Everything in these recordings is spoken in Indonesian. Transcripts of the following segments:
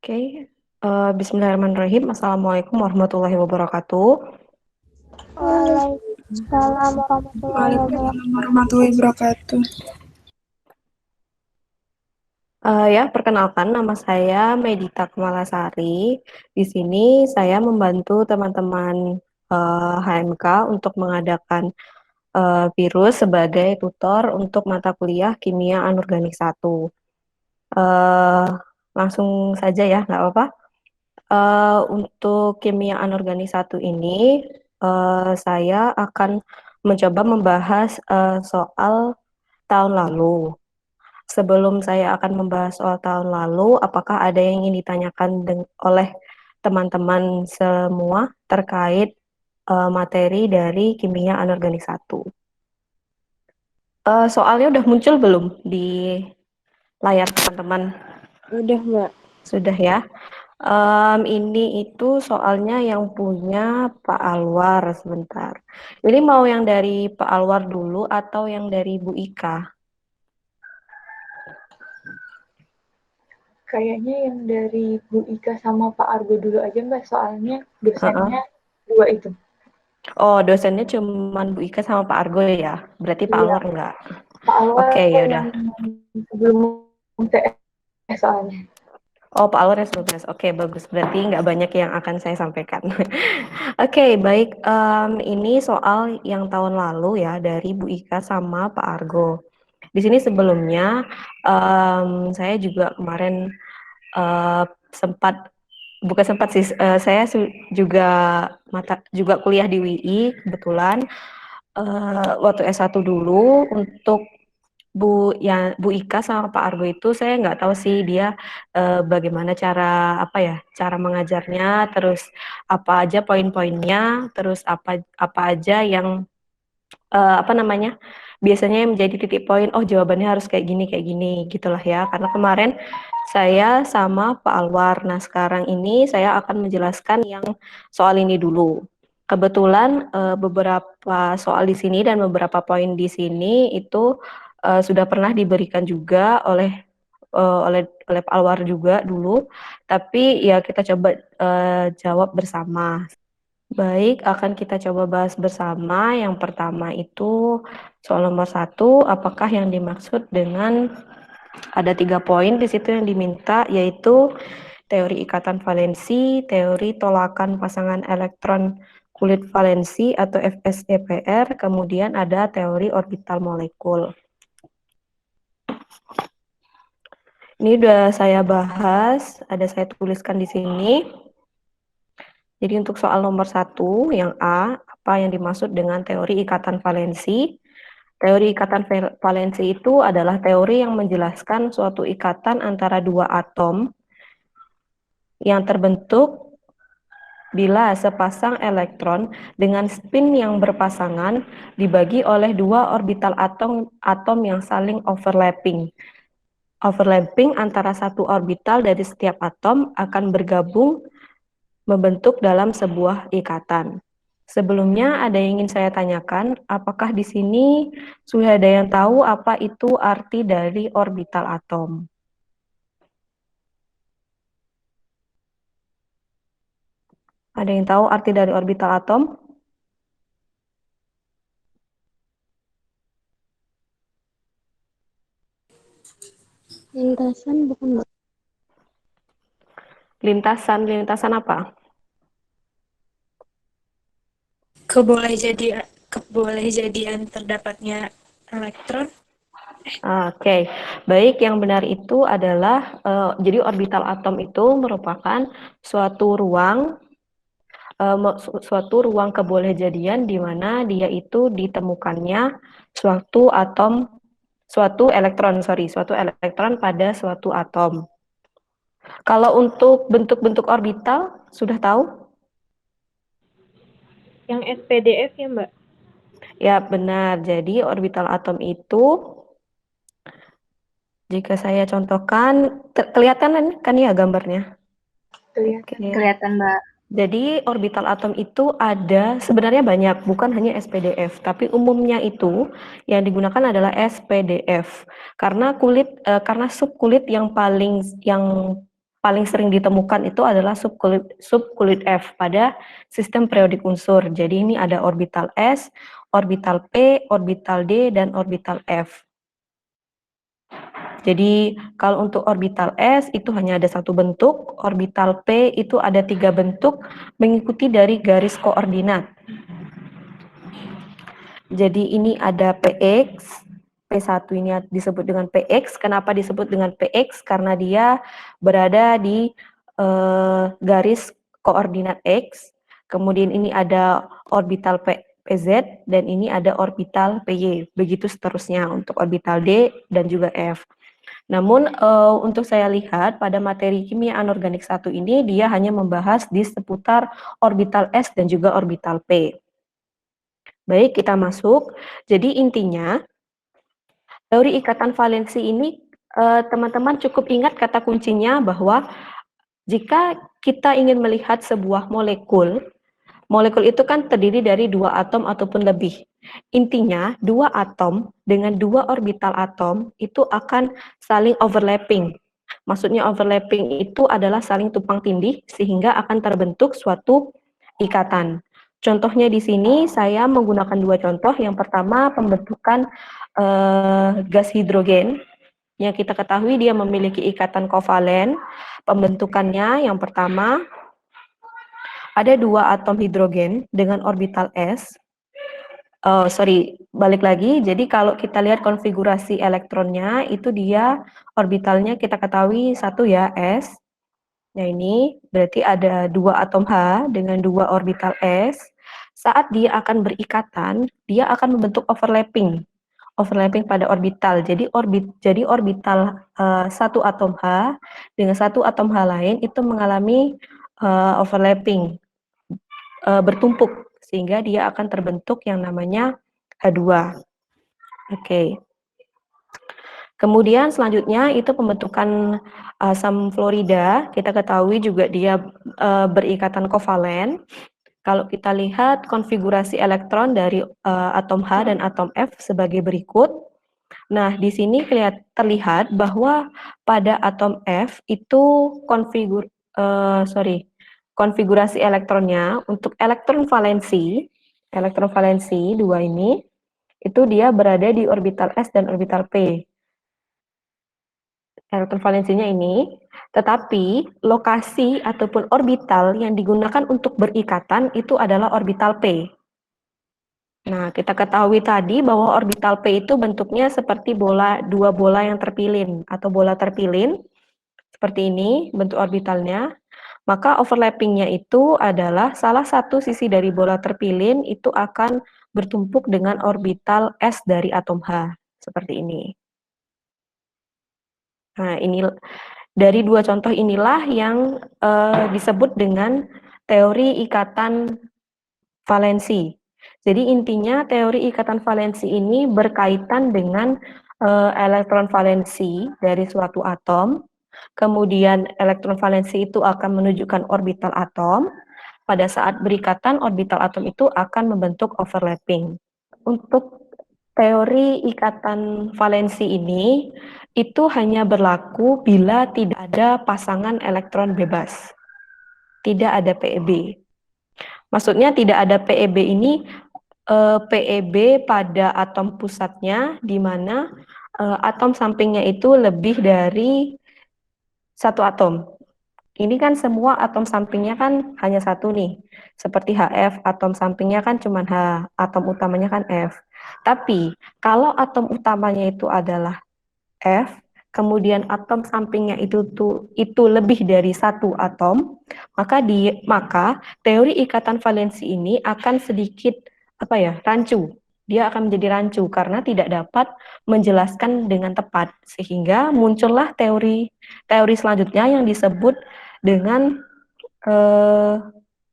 Oke, Bismillahirrahmanirrahim. Assalamualaikum warahmatullahi wabarakatuh. Waalaikumsalam warahmatullahi Waalaikumsalam wabarakatuh. warahmatullahi wabarakatuh. Ya, perkenalkan nama saya Medita Kemalasari. Di sini saya membantu teman-teman HMK untuk mengadakan virus sebagai tutor untuk mata kuliah Kimia Anorganik 1. Eh, Langsung saja ya, nggak apa-apa. Untuk Kimia Anorganik 1 ini, saya akan mencoba membahas soal tahun lalu. Sebelum saya akan membahas soal tahun lalu, apakah ada yang ingin ditanyakan oleh teman-teman semua terkait materi dari Kimia Anorganik 1? Soalnya udah muncul belum di layar teman-teman? Udah, Mbak. Sudah ya. Ini itu soalnya yang punya Pak Alwar sebentar. Ini mau yang dari Pak Alwar dulu atau yang dari Bu Ika? Kayaknya yang dari Bu Ika sama Pak Argo dulu aja Mbak, soalnya Heeh. dosennya dua itu. Oh, dosennya cuman Bu Ika sama Pak Argo ya? Berarti Pak Iya, Alwar enggak? Pak Alwar Oke, ya udah. yang sebelum TS soalnya. Oh, Pak Alwar yang 11. Oke, bagus. Berarti nggak banyak yang akan saya sampaikan. Oke, baik. Ini soal yang tahun lalu ya dari Bu Ika sama Pak Argo. Di sini sebelumnya saya juga kemarin sempat bukan sempat sih, saya juga juga kuliah di WI kebetulan waktu S1 dulu. Untuk Bu Ika sama Pak Argo itu saya nggak tahu sih dia bagaimana cara apa ya cara mengajarnya, terus apa aja poin-poinnya, terus apa apa aja yang apa namanya biasanya yang menjadi titik poin, oh jawabannya harus kayak gini gitulah ya, karena kemarin saya sama Pak Alwar. Nah sekarang ini saya akan menjelaskan yang soal ini dulu. Kebetulan beberapa soal di sini dan beberapa poin di sini itu sudah pernah diberikan juga oleh Pak Alwar juga dulu, tapi ya kita coba jawab bersama. Baik, akan kita coba bahas bersama. Yang pertama itu soal nomor 1, apakah yang dimaksud dengan ada 3 poin di situ yang diminta, yaitu teori ikatan valensi, teori tolakan pasangan elektron kulit valensi atau FSEPR, kemudian ada teori orbital molekul. Ini sudah saya bahas, ada saya tuliskan di sini. Jadi untuk soal nomor 1, yang A, apa yang dimaksud dengan teori ikatan valensi? Teori ikatan valensi itu adalah teori yang menjelaskan suatu ikatan antara dua atom yang terbentuk bila sepasang elektron dengan spin yang berpasangan dibagi oleh dua orbital atom yang saling overlapping. Overlapping antara satu orbital dari setiap atom akan bergabung membentuk dalam sebuah ikatan. Sebelumnya ada yang ingin saya tanyakan, apakah di sini sudah ada yang tahu apa itu arti dari orbital atom? Ada yang tahu arti dari orbital atom? Lintasan bukan, Mbak? Lintasan apa? Keboleh jadian terdapatnya elektron. Oke, baik. Yang benar itu adalah jadi orbital atom itu merupakan suatu ruang kebolehjadian di mana dia itu ditemukannya suatu elektron pada suatu atom. Kalau untuk bentuk-bentuk orbital sudah tahu? Yang SPDF ya, Mbak? Ya, benar. Jadi orbital atom itu, jika saya contohkan, kelihatan kan ya gambarnya? Kelihatan. Oke. Kelihatan, Mbak. Jadi orbital atom itu ada sebenarnya banyak, bukan hanya SPDF, tapi umumnya itu yang digunakan adalah SPDF karena subkulit yang paling sering ditemukan itu adalah subkulit F pada sistem periodik unsur. Jadi ini ada orbital S, orbital P, orbital D, dan orbital F. Jadi kalau untuk orbital S itu hanya ada satu bentuk, orbital P itu ada 3 bentuk mengikuti dari garis koordinat. Jadi ini ada PX, P1 ini disebut dengan PX. Kenapa disebut dengan PX? Karena dia berada di garis koordinat X. Kemudian ini ada orbital PZ dan ini ada orbital PY. Begitu seterusnya untuk orbital D dan juga F. Namun untuk saya lihat pada materi kimia anorganik 1 ini dia hanya membahas di seputar orbital S dan juga orbital P. Baik, kita masuk. Jadi intinya teori ikatan valensi ini teman-teman cukup ingat kata kuncinya bahwa jika kita ingin melihat sebuah molekul, molekul itu kan terdiri dari 2 atom ataupun lebih. Intinya, 2 atom dengan 2 orbital atom itu akan saling overlapping. Maksudnya overlapping itu adalah saling tumpang tindih sehingga akan terbentuk suatu ikatan. Contohnya di sini saya menggunakan 2 contoh. Yang pertama pembentukan gas hidrogen yang kita ketahui dia memiliki ikatan kovalen. Pembentukannya yang pertama ada 2 atom hidrogen dengan orbital S. Balik lagi. Jadi kalau kita lihat konfigurasi elektronnya itu dia orbitalnya kita ketahui 1 ya, S. Nah ini berarti ada 2 atom H dengan 2 orbital S. Saat dia akan berikatan, dia akan membentuk overlapping pada orbital. Jadi orbital 1 atom H dengan 1 atom H lain itu mengalami overlapping, bertumpuk, sehingga dia akan terbentuk yang namanya H2. Oke. Kemudian selanjutnya itu pembentukan asam fluorida. Kita ketahui juga dia berikatan kovalen. Kalau kita lihat konfigurasi elektron dari atom H dan atom F sebagai berikut. Nah, di sini terlihat bahwa pada atom F itu konfigurasi elektronnya untuk elektron valensi 2 ini, itu dia berada di orbital S dan orbital P. Elektron valensinya ini, tetapi lokasi ataupun orbital yang digunakan untuk berikatan itu adalah orbital P. Nah, kita ketahui tadi bahwa orbital P itu bentuknya seperti dua bola yang terpilin atau bola terpilin. Seperti ini bentuk orbitalnya. Maka overlappingnya itu adalah salah satu sisi dari bola terpilin itu akan bertumpuk dengan orbital S dari atom H. Seperti ini. Nah, ini dari 2 contoh inilah yang disebut dengan teori ikatan valensi. Jadi intinya teori ikatan valensi ini berkaitan dengan elektron valensi dari suatu atom. Kemudian elektron valensi itu akan menunjukkan orbital atom. Pada saat berikatan, orbital atom itu akan membentuk overlapping. Untuk teori ikatan valensi ini itu hanya berlaku bila tidak ada pasangan elektron bebas. Tidak ada PEB. Maksudnya tidak ada PEB ini, PEB pada atom pusatnya di mana atom sampingnya itu lebih dari 1 atom. Ini kan semua atom sampingnya kan hanya 1 nih. Seperti HF, atom sampingnya kan cuma H, atom utamanya kan F. Tapi kalau atom utamanya itu adalah F, kemudian atom sampingnya itu lebih dari 1 atom, maka teori ikatan valensi ini akan sedikit rancu. Dia akan menjadi rancu karena tidak dapat menjelaskan dengan tepat, sehingga muncullah teori selanjutnya yang disebut dengan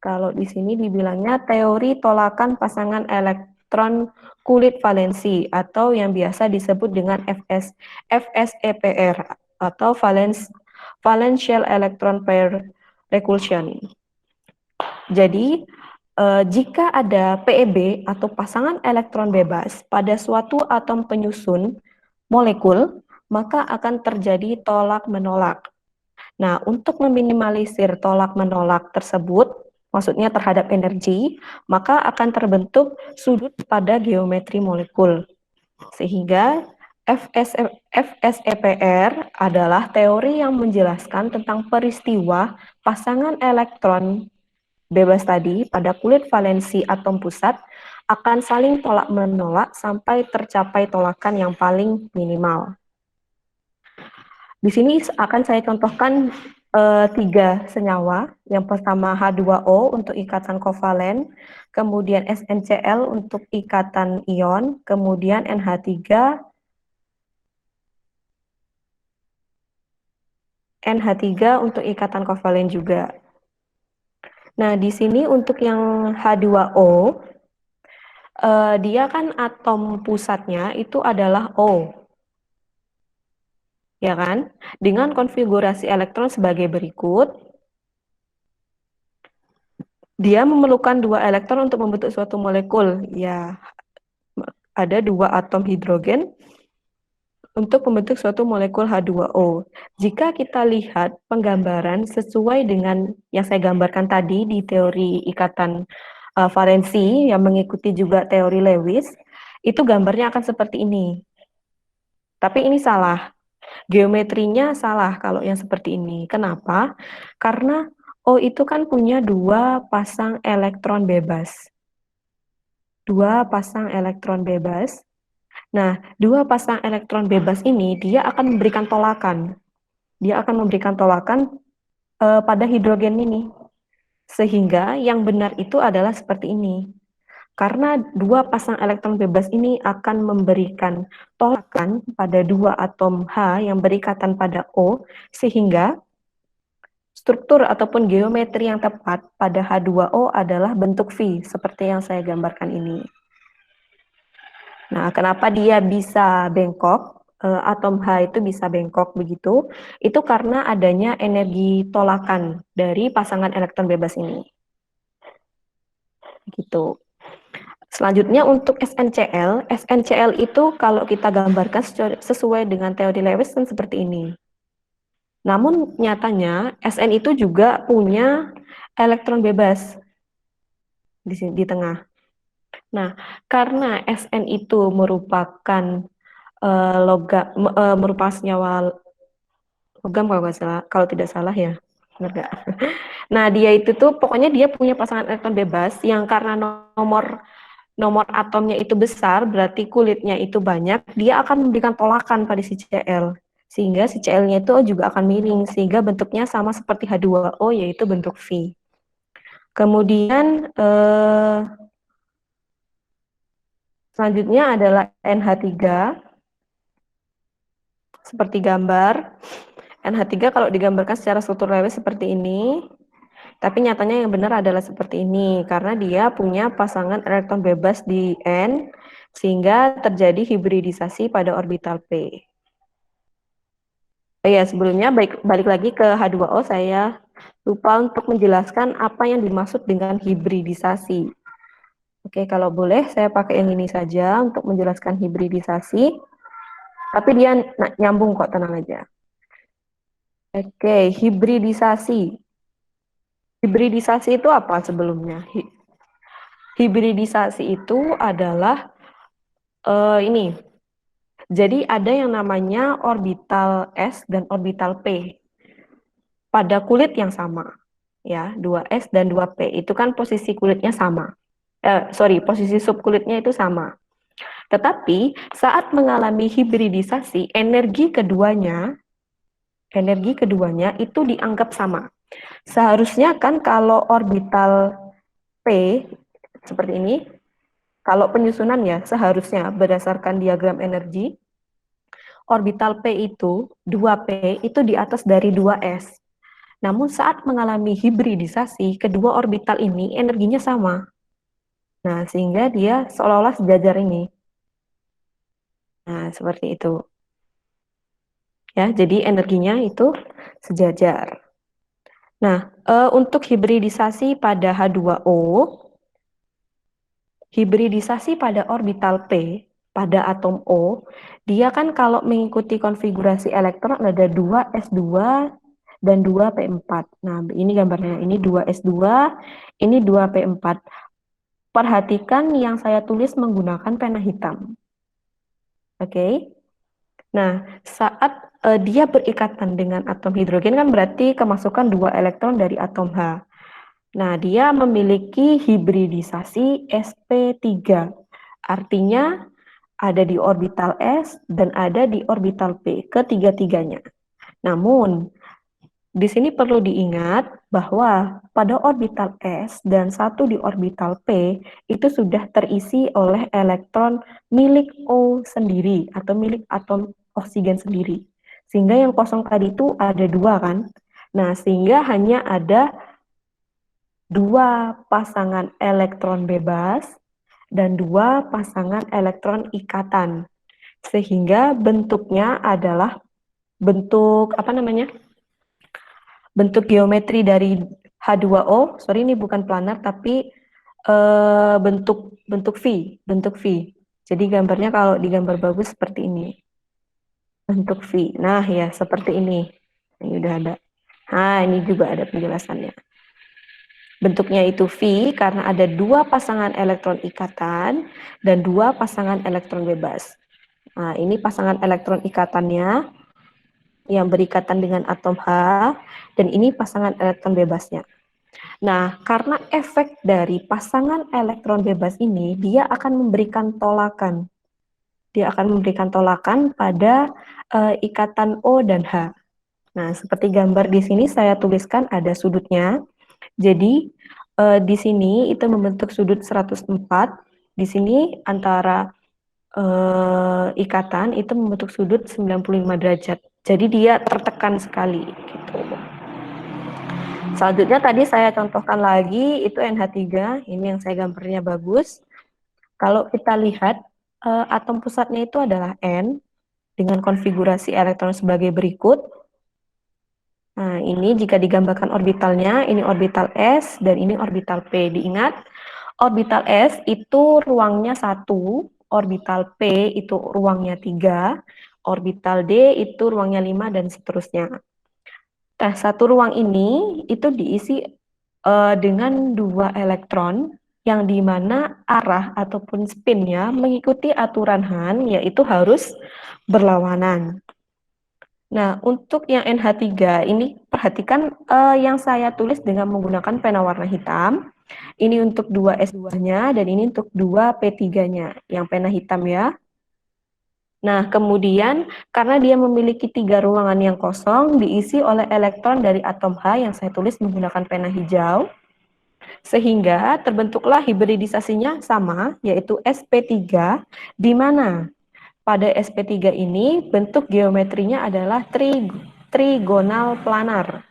kalau di sini dibilangnya teori tolakan pasangan elektron kulit valensi atau yang biasa disebut dengan FSEPR atau Valential Electron Pair Repulsion. Jadi jika ada PEB atau pasangan elektron bebas pada suatu atom penyusun molekul, maka akan terjadi tolak-menolak. Nah, untuk meminimalisir tolak-menolak tersebut, maksudnya terhadap energi, maka akan terbentuk sudut pada geometri molekul. Sehingga FSEPR adalah teori yang menjelaskan tentang peristiwa pasangan elektron bebas tadi pada kulit valensi atom pusat akan saling tolak-menolak sampai tercapai tolakan yang paling minimal. Di sini akan saya contohkan 3 senyawa. Yang pertama H2O untuk ikatan kovalen, kemudian SNCl untuk ikatan ion, kemudian NH3 untuk ikatan kovalen juga. Nah, di sini untuk yang H2O, dia kan atom pusatnya itu adalah O, ya kan? Dengan konfigurasi elektron sebagai berikut. Dia memerlukan 2 elektron untuk membentuk suatu molekul. Ya, ada 2 atom hidrogen untuk membentuk suatu molekul H2O. Jika kita lihat penggambaran sesuai dengan yang saya gambarkan tadi di teori ikatan valensi yang mengikuti juga teori Lewis, itu gambarnya akan seperti ini. Tapi ini salah. Geometrinya salah kalau yang seperti ini. Kenapa? Karena O itu kan punya 2 pasang elektron bebas. 2 pasang elektron bebas. Nah, 2 pasang elektron bebas ini dia akan memberikan tolakan. Dia akan memberikan tolakan pada hidrogen ini. Sehingga yang benar itu adalah seperti ini. Karena 2 pasang elektron bebas ini akan memberikan tolakan pada 2 atom H yang berikatan pada O, sehingga struktur ataupun geometri yang tepat pada H2O adalah bentuk V, seperti yang saya gambarkan ini. Nah, kenapa dia bisa bengkok, atom H itu bisa bengkok begitu, itu karena adanya energi tolakan dari pasangan elektron bebas ini. Gitu. Selanjutnya untuk SNCl itu kalau kita gambarkan sesuai dengan teori Lewis kan seperti ini. Namun nyatanya Sn itu juga punya elektron bebas di tengah. Nah, karena Sn itu merupakan merupakan senyawa logam kalau tidak salah ya, benar nggak? Nah, dia itu tuh pokoknya dia punya pasangan elektron bebas yang karena nomor atomnya itu besar, berarti kulitnya itu banyak, dia akan memberikan tolakan pada si Cl. Sehingga si Cl-nya itu juga akan miring, sehingga bentuknya sama seperti H2O, yaitu bentuk V. Kemudian, selanjutnya adalah NH3, seperti gambar. NH3 kalau digambarkan secara struktur Lewis seperti ini, tapi nyatanya yang benar adalah seperti ini, karena dia punya pasangan elektron bebas di N, sehingga terjadi hibridisasi pada orbital P. Oh ya, sebelumnya balik lagi ke H2O, saya lupa untuk menjelaskan apa yang dimaksud dengan hibridisasi. Oke, kalau boleh saya pakai yang ini saja untuk menjelaskan hibridisasi, tapi dia nyambung kok, tenang aja. Oke, hibridisasi. Hibridisasi itu apa sebelumnya? Hibridisasi itu adalah ini. Jadi ada yang namanya orbital S dan orbital P pada kulit yang sama. Ya, 2S dan 2P itu kan posisi kulitnya sama. Posisi subkulitnya itu sama. Tetapi saat mengalami hibridisasi, energi keduanya itu dianggap sama. Seharusnya kan kalau orbital P seperti ini, kalau penyusunan ya seharusnya berdasarkan diagram energi, orbital P itu, 2P itu di atas dari 2S. Namun saat mengalami hibridisasi, kedua orbital ini energinya sama. Nah, sehingga dia seolah-olah sejajar ini. Nah, seperti itu. Ya, jadi energinya itu sejajar. Nah, untuk hibridisasi pada H2O, hibridisasi pada orbital P, pada atom O, dia kan kalau mengikuti konfigurasi elektron ada 2s2 dan 2P4. Nah, ini gambarnya. Ini 2S2, ini 2P4. Perhatikan yang saya tulis menggunakan pena hitam. Oke. Nah, saat dia berikatan dengan atom hidrogen kan berarti kemasukan 2 elektron dari atom H. Nah, dia memiliki hibridisasi sp3. Artinya ada di orbital S dan ada di orbital P, ketiga-tiganya. Namun, di sini perlu diingat bahwa pada orbital S dan satu di orbital P itu sudah terisi oleh elektron milik O sendiri atau milik atom oksigen sendiri. Sehingga yang kosong tadi itu ada 2 kan. Nah, sehingga hanya ada 2 pasangan elektron bebas dan 2 pasangan elektron ikatan. Sehingga bentuknya adalah bentuk apa namanya? Bentuk geometri dari H2O, sorry ini bukan planar tapi bentuk V. Jadi gambarnya kalau digambar bagus seperti ini. Bentuk V. Nah, ya seperti ini. Ini udah ada. Nah, ini juga ada penjelasannya. Bentuknya itu V karena ada 2 pasangan elektron ikatan dan 2 pasangan elektron bebas. Nah, ini pasangan elektron ikatannya yang berikatan dengan atom H, dan ini pasangan elektron bebasnya. Nah, karena efek dari pasangan elektron bebas ini, dia akan memberikan tolakan. Dia akan memberikan tolakan pada ikatan O dan H. Nah, seperti gambar di sini saya tuliskan ada sudutnya. Jadi, di sini itu membentuk sudut 104. Di sini antara ikatan itu membentuk sudut 95 derajat. Jadi dia tertekan sekali gitu. Selanjutnya tadi saya contohkan lagi itu NH3, ini yang saya gambarnya bagus. Kalau kita lihat atom pusatnya itu adalah N dengan konfigurasi elektron sebagai berikut. Nah, ini jika digambarkan orbitalnya, ini orbital S dan ini orbital P. Diingat, orbital S itu ruangnya 1, orbital P itu ruangnya 3, orbital D itu ruangnya 5, dan seterusnya. Nah, satu ruang ini itu diisi dengan 2 elektron yang dimana arah ataupun spinnya mengikuti aturan Hahn, yaitu harus berlawanan. Nah, untuk yang NH3 ini perhatikan yang saya tulis dengan menggunakan pena warna hitam. Ini untuk 2S2-nya dan ini untuk 2P3-nya, yang pena hitam ya. Nah, kemudian karena dia memiliki 3 ruangan yang kosong diisi oleh elektron dari atom H yang saya tulis menggunakan pena hijau, sehingga terbentuklah hibridisasinya sama, yaitu sp3, di mana pada sp3 ini bentuk geometrinya adalah trigonal planar.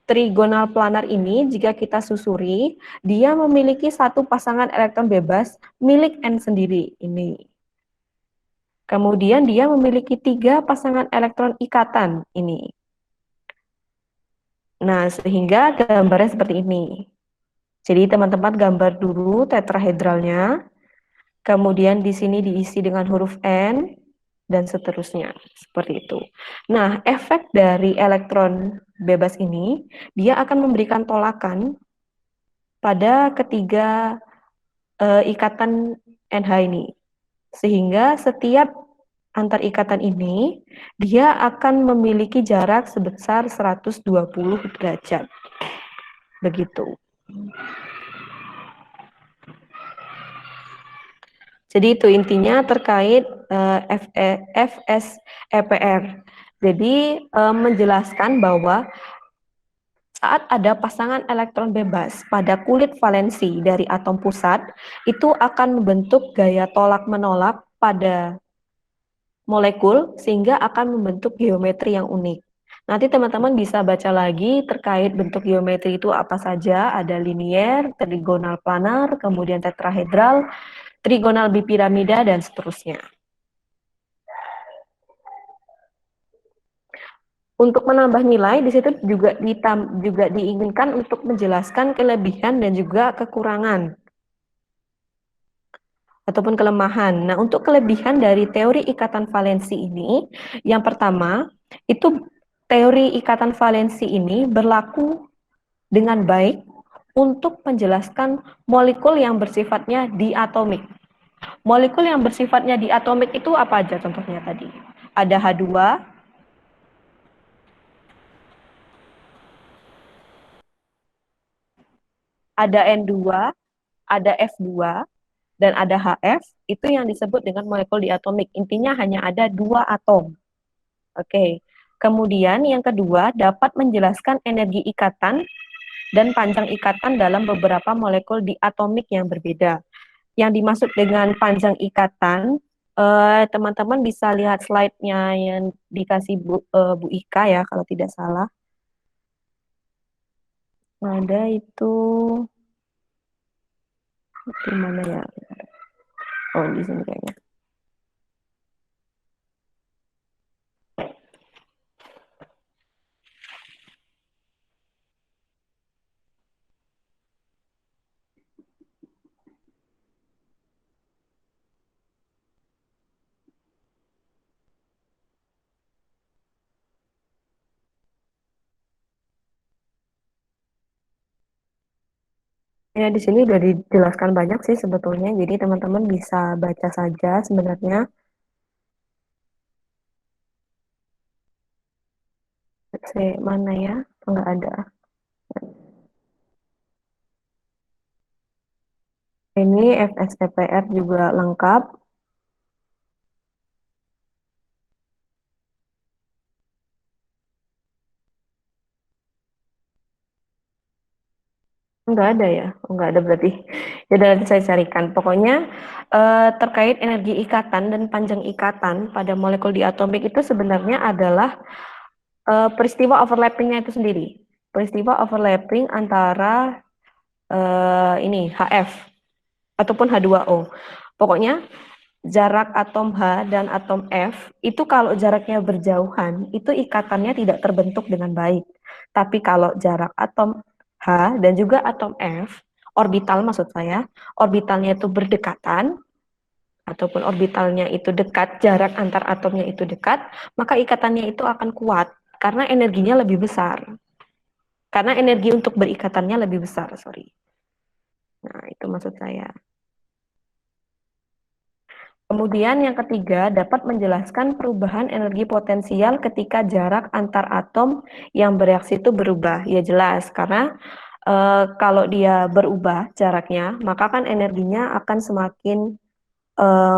Trigonal planar ini jika kita susuri, dia memiliki satu pasangan elektron bebas milik N sendiri ini. Kemudian dia memiliki 3 pasangan elektron ikatan ini. Nah, sehingga gambarnya seperti ini. Jadi teman-teman gambar dulu tetrahedralnya, kemudian di sini diisi dengan huruf N, dan seterusnya, seperti itu. Nah, efek dari elektron bebas ini, dia akan memberikan tolakan pada ketiga ikatan NH ini. Sehingga setiap antar ikatan ini, dia akan memiliki jarak sebesar 120 derajat. Begitu. Jadi itu intinya terkait FSEPR. Jadi menjelaskan bahwa saat ada pasangan elektron bebas pada kulit valensi dari atom pusat, itu akan membentuk gaya tolak-menolak pada molekul sehingga akan membentuk geometri yang unik. Nanti teman-teman bisa baca lagi terkait bentuk geometri itu apa saja, ada linier, trigonal planar, kemudian tetrahedral, trigonal bipiramida, dan seterusnya. Untuk menambah nilai, di situ juga diinginkan untuk menjelaskan kelebihan dan juga kekurangan ataupun kelemahan. Nah, untuk kelebihan dari teori ikatan valensi ini, yang pertama, itu teori ikatan valensi ini berlaku dengan baik untuk menjelaskan molekul yang bersifatnya diatomik. Molekul yang bersifatnya diatomik itu apa aja contohnya tadi? Ada H2, ada N2, ada F2, dan ada HF, itu yang disebut dengan molekul diatomik. Intinya hanya ada 2 atom. Oke. Kemudian yang kedua, dapat menjelaskan energi ikatan dan panjang ikatan dalam beberapa molekul diatomik yang berbeda. Yang dimaksud dengan panjang ikatan, teman-teman bisa lihat slide-nya yang dikasih Bu Ika ya, kalau tidak salah. Ada itu di mana ya? Oh, di sini kayaknya. Ya, di sini udah dijelaskan banyak sih sebetulnya, jadi teman-teman bisa baca saja sebenarnya. Mana ya? Enggak ada. Ini FSTPR juga lengkap. Enggak ada ya? Enggak ada berarti. Ya udah nanti saya carikan. Pokoknya terkait energi ikatan dan panjang ikatan pada molekul diatomik itu sebenarnya adalah peristiwa overlappingnya itu sendiri. Peristiwa overlapping antara ini HF ataupun H2O. Pokoknya jarak atom H dan atom F itu kalau jaraknya berjauhan, itu ikatannya tidak terbentuk dengan baik. Tapi kalau jarak atom H dan juga atom F, orbital maksud saya, orbitalnya itu berdekatan, ataupun orbitalnya itu dekat, jarak antar atomnya itu dekat, maka ikatannya itu akan kuat, karena energinya lebih besar. Karena energi untuk berikatannya lebih besar, sorry. Nah, itu maksud saya. Kemudian yang ketiga, dapat menjelaskan perubahan energi potensial ketika jarak antar atom yang bereaksi itu berubah. Ya jelas, karena kalau dia berubah jaraknya, maka kan energinya akan semakin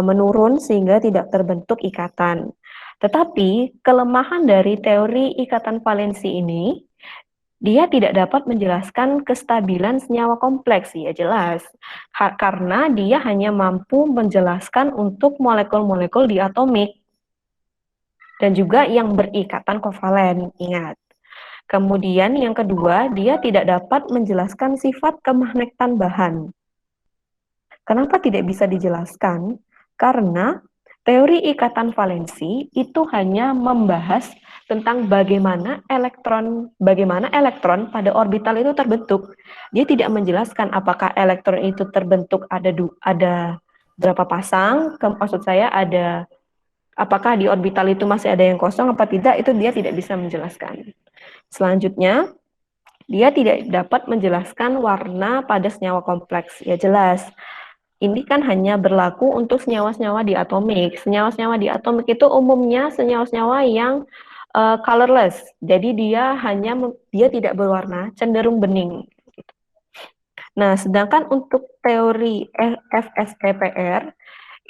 menurun sehingga tidak terbentuk ikatan. Tetapi kelemahan dari teori ikatan valensi ini, dia tidak dapat menjelaskan kestabilan senyawa kompleks, ya jelas. Karena dia hanya mampu menjelaskan untuk molekul-molekul diatomik dan juga yang berikatan kovalen, ingat. Kemudian yang kedua, dia tidak dapat menjelaskan sifat kemagnetan bahan. Kenapa tidak bisa dijelaskan? Karena teori ikatan valensi itu hanya membahas tentang bagaimana elektron pada orbital itu terbentuk. Dia tidak menjelaskan apakah elektron itu terbentuk ada berapa pasang, maksud saya ada apakah di orbital itu masih ada yang kosong apa tidak, itu dia tidak bisa menjelaskan. Selanjutnya, dia tidak dapat menjelaskan warna pada senyawa kompleks. Ya jelas, ini kan hanya berlaku untuk senyawa-senyawa diatomik. Senyawa-senyawa diatomik itu umumnya senyawa-senyawa yang colorless. Jadi dia tidak berwarna, cenderung bening. Nah, sedangkan untuk teori FSEPR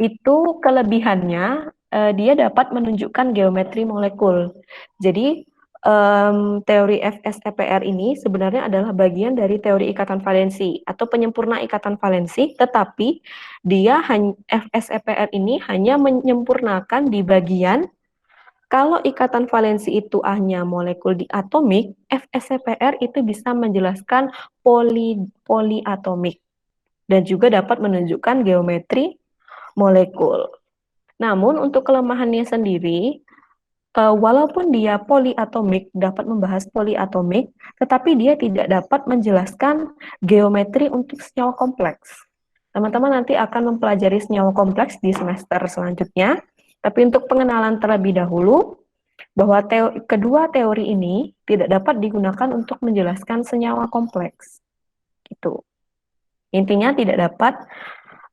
itu kelebihannya dia dapat menunjukkan geometri molekul. Jadi teori FSEPR ini sebenarnya adalah bagian dari teori ikatan valensi atau penyempurna ikatan valensi, tetapi FSEPR ini hanya menyempurnakan di bagian kalau ikatan valensi itu hanya molekul diatomik, FSEPR itu bisa menjelaskan poliatomik dan juga dapat menunjukkan geometri molekul. Namun untuk kelemahannya sendiri, walaupun dia poliatomik, dapat membahas poliatomik, tetapi dia tidak dapat menjelaskan geometri untuk senyawa kompleks. Teman-teman nanti akan mempelajari senyawa kompleks di semester selanjutnya, tapi untuk pengenalan terlebih dahulu, bahwa kedua teori ini tidak dapat digunakan untuk menjelaskan senyawa kompleks. Gitu. Intinya tidak dapat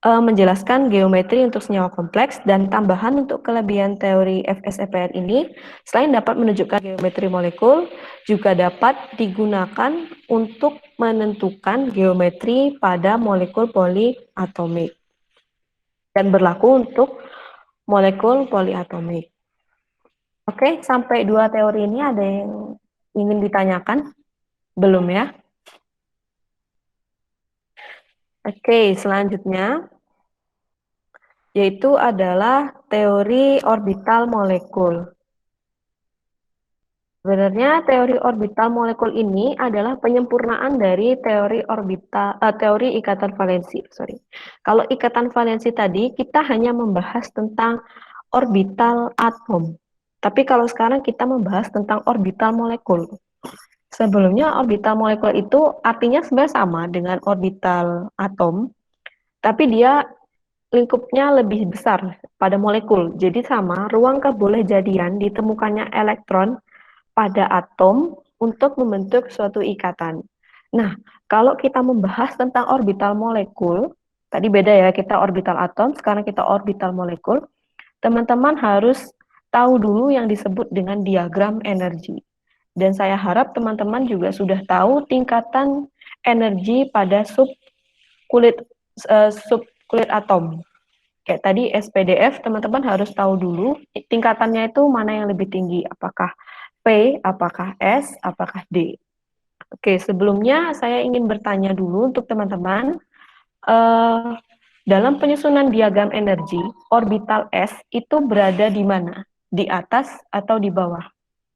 menjelaskan geometri untuk senyawa kompleks, dan tambahan untuk kelebihan teori FSEPR ini, selain dapat menunjukkan geometri molekul, juga dapat digunakan untuk menentukan geometri pada molekul poliatomik dan berlaku untuk molekul poliatomik. Oke, sampai dua teori ini ada yang ingin ditanyakan? Belum ya? Oke, selanjutnya yaitu adalah teori orbital molekul. Sebenarnya teori orbital molekul ini adalah penyempurnaan dari teori ikatan valensi. Kalau ikatan valensi tadi kita hanya membahas tentang orbital atom. Tapi kalau sekarang kita membahas tentang orbital molekul. Sebelumnya orbital molekul itu artinya sebenarnya sama dengan orbital atom, tapi dia lingkupnya lebih besar pada molekul. Jadi sama, ruang kebolehjadian ditemukannya elektron pada atom untuk membentuk suatu ikatan. Nah, kalau kita membahas tentang orbital molekul, tadi beda ya, kita orbital atom, sekarang kita orbital molekul, teman-teman harus tahu dulu yang disebut dengan diagram energi. Dan saya harap teman-teman juga sudah tahu tingkatan energi pada subkulit atom. Kayak tadi SPDF, teman-teman harus tahu dulu tingkatannya itu mana yang lebih tinggi, apakah P, apakah S, apakah D. Oke, sebelumnya saya ingin bertanya dulu untuk teman-teman, dalam penyusunan diagram energi, orbital S itu berada di mana? Di atas atau di bawah?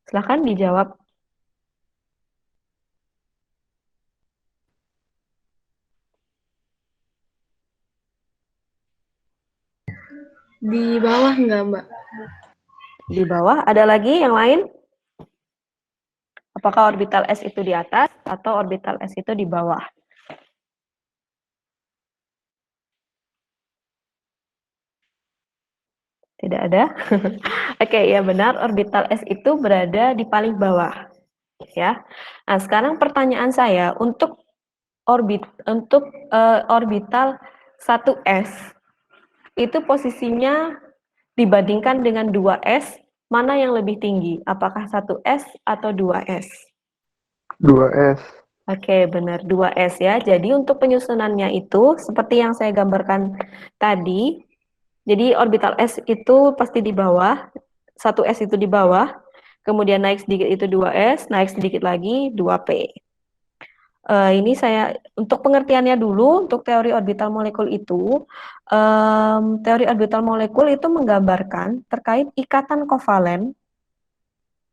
Silahkan dijawab. Di bawah nggak, Mbak? Di bawah. Ada lagi yang lain? Apakah orbital S itu di atas atau orbital S itu di bawah? Tidak ada? Oke, ya benar, orbital S itu berada di paling bawah. Ya. Nah, sekarang pertanyaan saya, untuk orbital 1S itu posisinya dibandingkan dengan 2S, mana yang lebih tinggi? Apakah 1S atau 2S? 2S. Oke, benar, 2S ya. Jadi untuk penyusunannya itu seperti yang saya gambarkan tadi. Jadi orbital S itu pasti di bawah, 1S itu di bawah, kemudian naik sedikit itu 2S, naik sedikit lagi 2P. Ini saya untuk pengertiannya dulu, untuk teori orbital molekul itu, teori orbital molekul itu menggambarkan terkait ikatan kovalen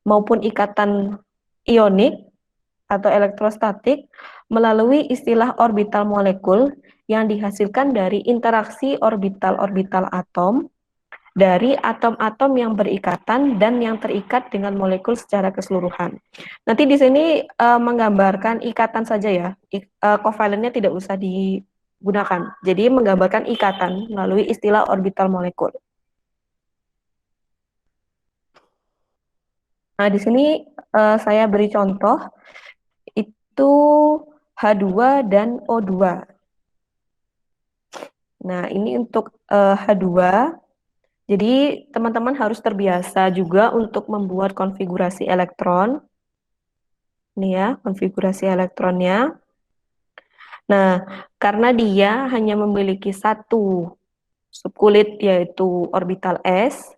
maupun ikatan ionik atau elektrostatik melalui istilah orbital molekul yang dihasilkan dari interaksi orbital-orbital atom dari atom-atom yang berikatan dan yang terikat dengan molekul secara keseluruhan. Nanti di sini menggambarkan ikatan saja ya, kovalennya tidak usah digunakan. Jadi menggambarkan ikatan melalui istilah orbital molekul. Nah, di sini saya beri contoh, itu H2 dan O2. Nah, ini untuk H2, jadi teman-teman harus terbiasa juga untuk membuat konfigurasi elektron. Ini ya, konfigurasi elektronnya. Nah, karena dia hanya memiliki satu subkulit yaitu orbital S,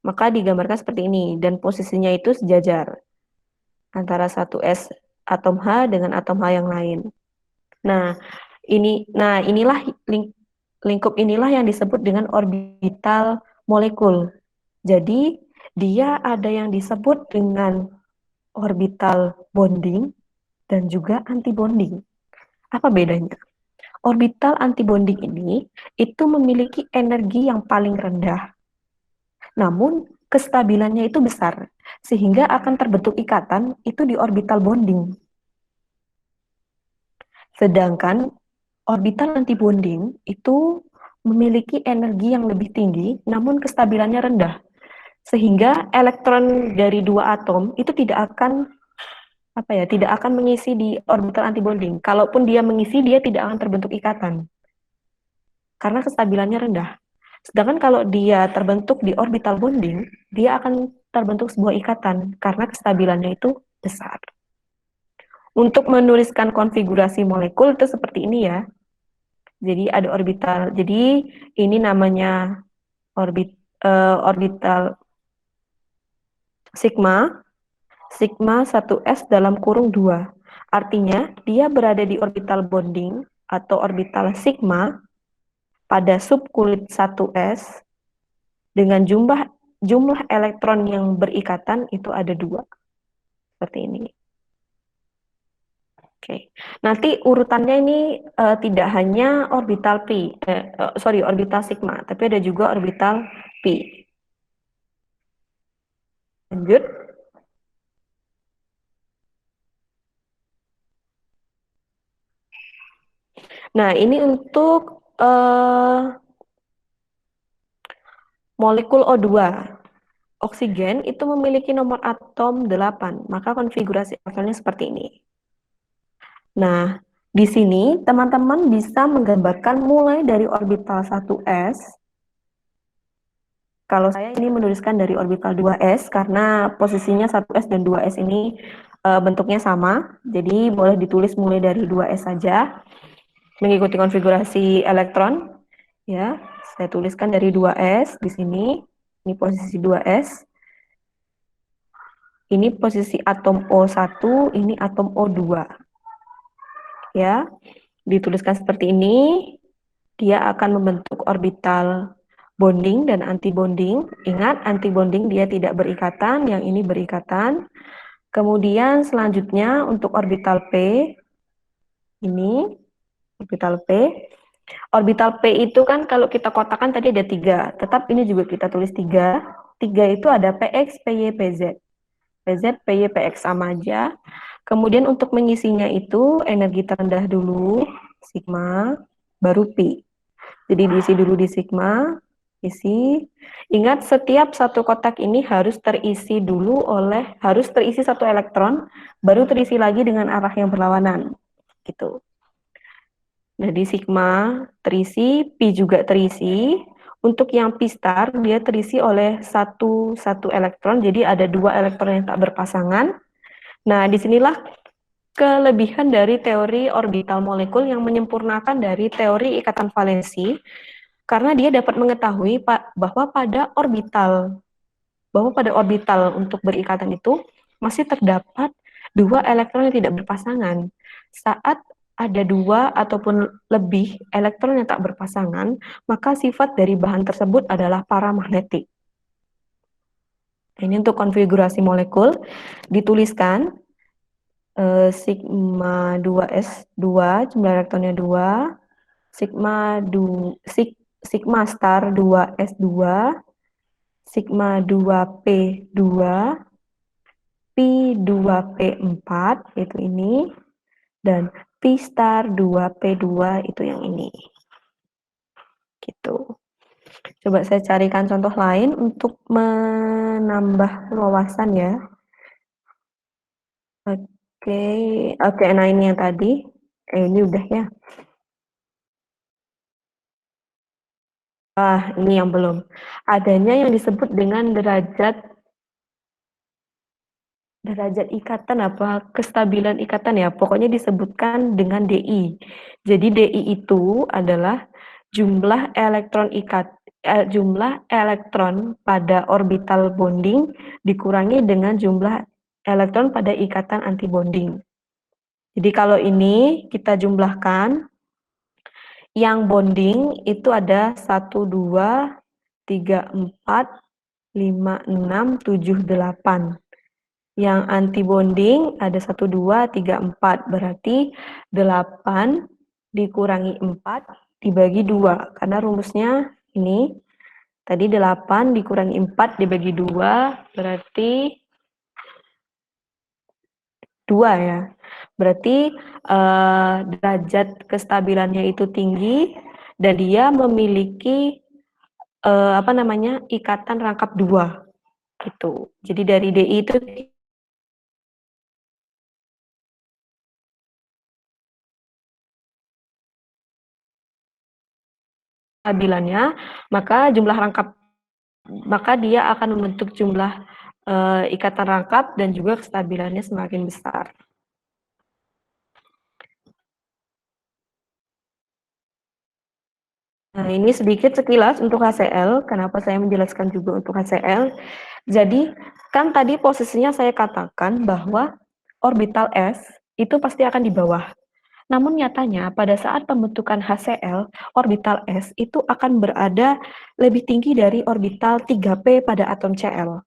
maka digambarkan seperti ini, dan posisinya itu sejajar antara satu S atom H dengan atom H yang lain. Nah, inilah lingkup inilah yang disebut dengan orbital molekul. Jadi, dia ada yang disebut dengan orbital bonding dan juga antibonding. Apa bedanya? Orbital antibonding ini itu memiliki energi yang paling rendah. Namun, kestabilannya itu besar, sehingga akan terbentuk ikatan itu di orbital bonding. Sedangkan orbital antibonding itu memiliki energi yang lebih tinggi, namun kestabilannya rendah, Sehingga elektron dari dua atom itu tidak akan mengisi di orbital antibonding. Kalaupun dia mengisi, dia tidak akan terbentuk ikatan karena kestabilannya rendah. Sedangkan kalau dia terbentuk di orbital bonding, dia akan terbentuk sebuah ikatan karena kestabilannya itu besar. Untuk menuliskan konfigurasi molekul itu seperti ini ya. Jadi ada orbital. Jadi ini namanya orbital sigma 1s dalam kurung 2. Artinya dia berada di orbital bonding atau orbital sigma pada subkulit 1s dengan jumlah elektron yang berikatan itu ada 2. Seperti ini. Oke. Nanti urutannya ini tidak hanya orbital orbital sigma, tapi ada juga orbital pi. Lanjut. Nah, ini untuk molekul O2. Oksigen itu memiliki nomor atom 8, maka konfigurasi atomnya seperti ini. Nah, di sini teman-teman bisa menggambarkan mulai dari orbital 1s. Kalau saya ini menuliskan dari orbital 2s karena posisinya 1s dan 2s ini bentuknya sama, jadi boleh ditulis mulai dari 2s saja. Mengikuti konfigurasi elektron, ya, saya tuliskan dari 2s di sini. Ini posisi 2s. Ini posisi atom O1, ini atom O2. Ya, dituliskan seperti ini. Dia akan membentuk orbital bonding dan anti-bonding. Ingat, anti-bonding dia tidak berikatan, yang ini berikatan. Kemudian selanjutnya untuk orbital P, ini orbital P. Orbital P itu kan kalau kita kotakkan tadi ada 3, tetap ini juga kita tulis 3. 3 itu ada PX, PY, PZ. PZ, PY, PX sama aja. Kemudian untuk mengisinya itu energi terendah dulu, sigma, baru pi. Jadi diisi dulu di sigma, isi. Ingat setiap satu kotak ini harus terisi satu elektron, baru terisi lagi dengan arah yang berlawanan. Gitu. Jadi sigma terisi, pi juga terisi. Untuk yang pi star dia terisi oleh satu elektron, jadi ada 2 elektron yang tak berpasangan. Nah, disinilah kelebihan dari teori orbital molekul yang menyempurnakan dari teori ikatan valensi, karena dia dapat mengetahui bahwa pada orbital untuk berikatan itu masih terdapat 2 elektron yang tidak berpasangan. Saat ada 2 ataupun lebih elektron yang tak berpasangan, maka sifat dari bahan tersebut adalah paramagnetik. Ini untuk konfigurasi molekul, dituliskan sigma 2s2, jumlah elektronnya 2, sigma star 2s2, sigma 2p2, pi 2p4, itu ini, dan pi star 2p2 itu yang ini. Gitu. Coba saya carikan contoh lain untuk menambah wawasan ya. Oke, nah ini yang tadi. Ini udah ya. Ini yang belum. Adanya yang disebut dengan derajat ikatan kestabilan ikatan ya. Pokoknya disebutkan dengan DI. Jadi DI itu adalah jumlah elektron pada orbital bonding dikurangi dengan jumlah elektron pada ikatan antibonding. Jadi kalau ini kita jumlahkan, yang bonding itu ada 1, 2, 3, 4, 5, 6, 7, 8. Yang antibonding ada 1, 2, 3, 4. Berarti 8 dikurangi 4 dibagi 2. Karena rumusnya ini, tadi 8 dikurangi 4 dibagi 2, berarti 2 ya. Berarti derajat kestabilannya itu tinggi dan dia memiliki ikatan rangkap 2. gitu. Jadi dari DI itu stabilannya, maka dia akan membentuk jumlah ikatan rangkap dan juga kestabilannya semakin besar. Nah, ini sedikit sekilas untuk HCl. Kenapa saya menjelaskan juga untuk HCl? Jadi, kan tadi posisinya saya katakan bahwa orbital S itu pasti akan di bawah. Namun nyatanya pada saat pembentukan HCl, orbital S itu akan berada lebih tinggi dari orbital 3p pada atom Cl.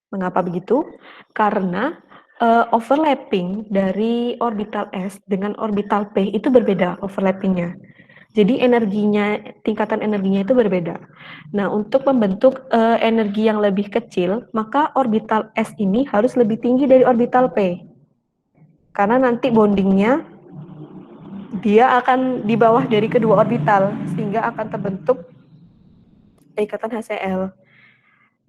Mengapa begitu? Karena overlapping dari orbital S dengan orbital P itu berbeda overlappingnya. Jadi tingkatan energinya itu berbeda. Nah, untuk membentuk energi yang lebih kecil, maka orbital S ini harus lebih tinggi dari orbital P. Karena nanti bondingnya dia akan di bawah dari kedua orbital, sehingga akan terbentuk ikatan HCl.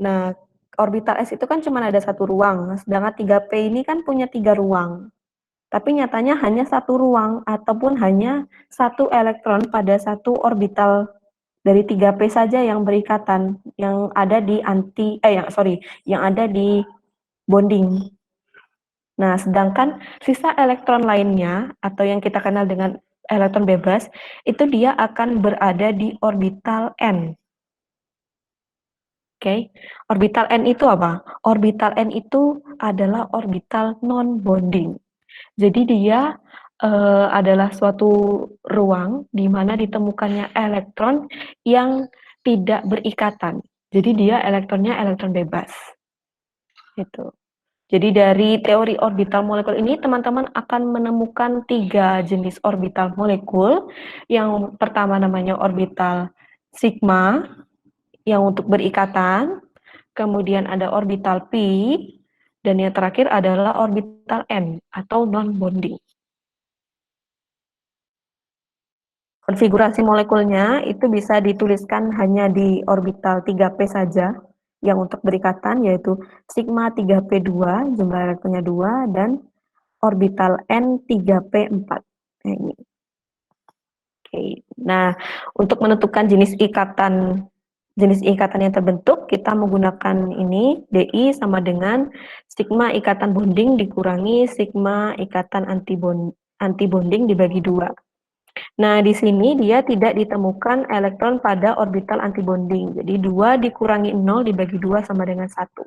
Nah, orbital S itu kan cuma ada satu ruang, sedangkan 3P ini kan punya 3 ruang. Tapi nyatanya hanya satu ruang ataupun hanya satu elektron pada satu orbital dari 3P saja yang berikatan, yang ada di yang ada di bonding. Nah, sedangkan sisa elektron lainnya atau yang kita kenal dengan elektron bebas, itu dia akan berada di orbital N. Oke, orbital N itu apa? Orbital N itu adalah orbital non-bonding. Jadi dia adalah suatu ruang di mana ditemukannya elektron yang tidak berikatan. Jadi dia elektronnya elektron bebas. Gitu. Jadi dari teori orbital molekul ini teman-teman akan menemukan 3 jenis orbital molekul. Yang pertama namanya orbital sigma yang untuk berikatan. Kemudian ada orbital p, dan yang terakhir adalah orbital n atau non-bonding. Konfigurasi molekulnya itu bisa dituliskan hanya di orbital 3p saja, yang untuk berikatan yaitu sigma 3p2, jumlah elektronnya 2, dan orbital n 3p4. Nah, ini. Oke. Nah, untuk menentukan jenis ikatan yang terbentuk, kita menggunakan ini, DI sama dengan sigma ikatan bonding dikurangi sigma ikatan anti bonding dibagi 2. Nah, di sini dia tidak ditemukan elektron pada orbital anti bonding. Jadi 2 dikurangi 0 dibagi 2 sama dengan 1.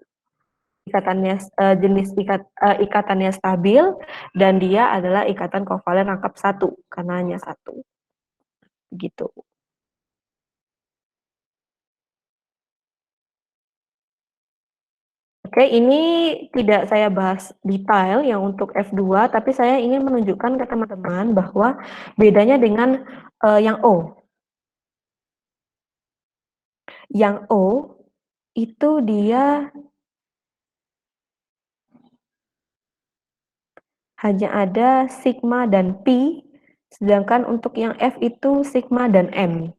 Ikatannya stabil dan dia adalah ikatan kovalen rangkap 1 karena hanya 1. Begitu. Oke, ini tidak saya bahas detail yang untuk F2, tapi saya ingin menunjukkan ke teman-teman bahwa bedanya dengan yang O. Yang O itu dia hanya ada sigma dan pi, sedangkan untuk yang F itu sigma dan m.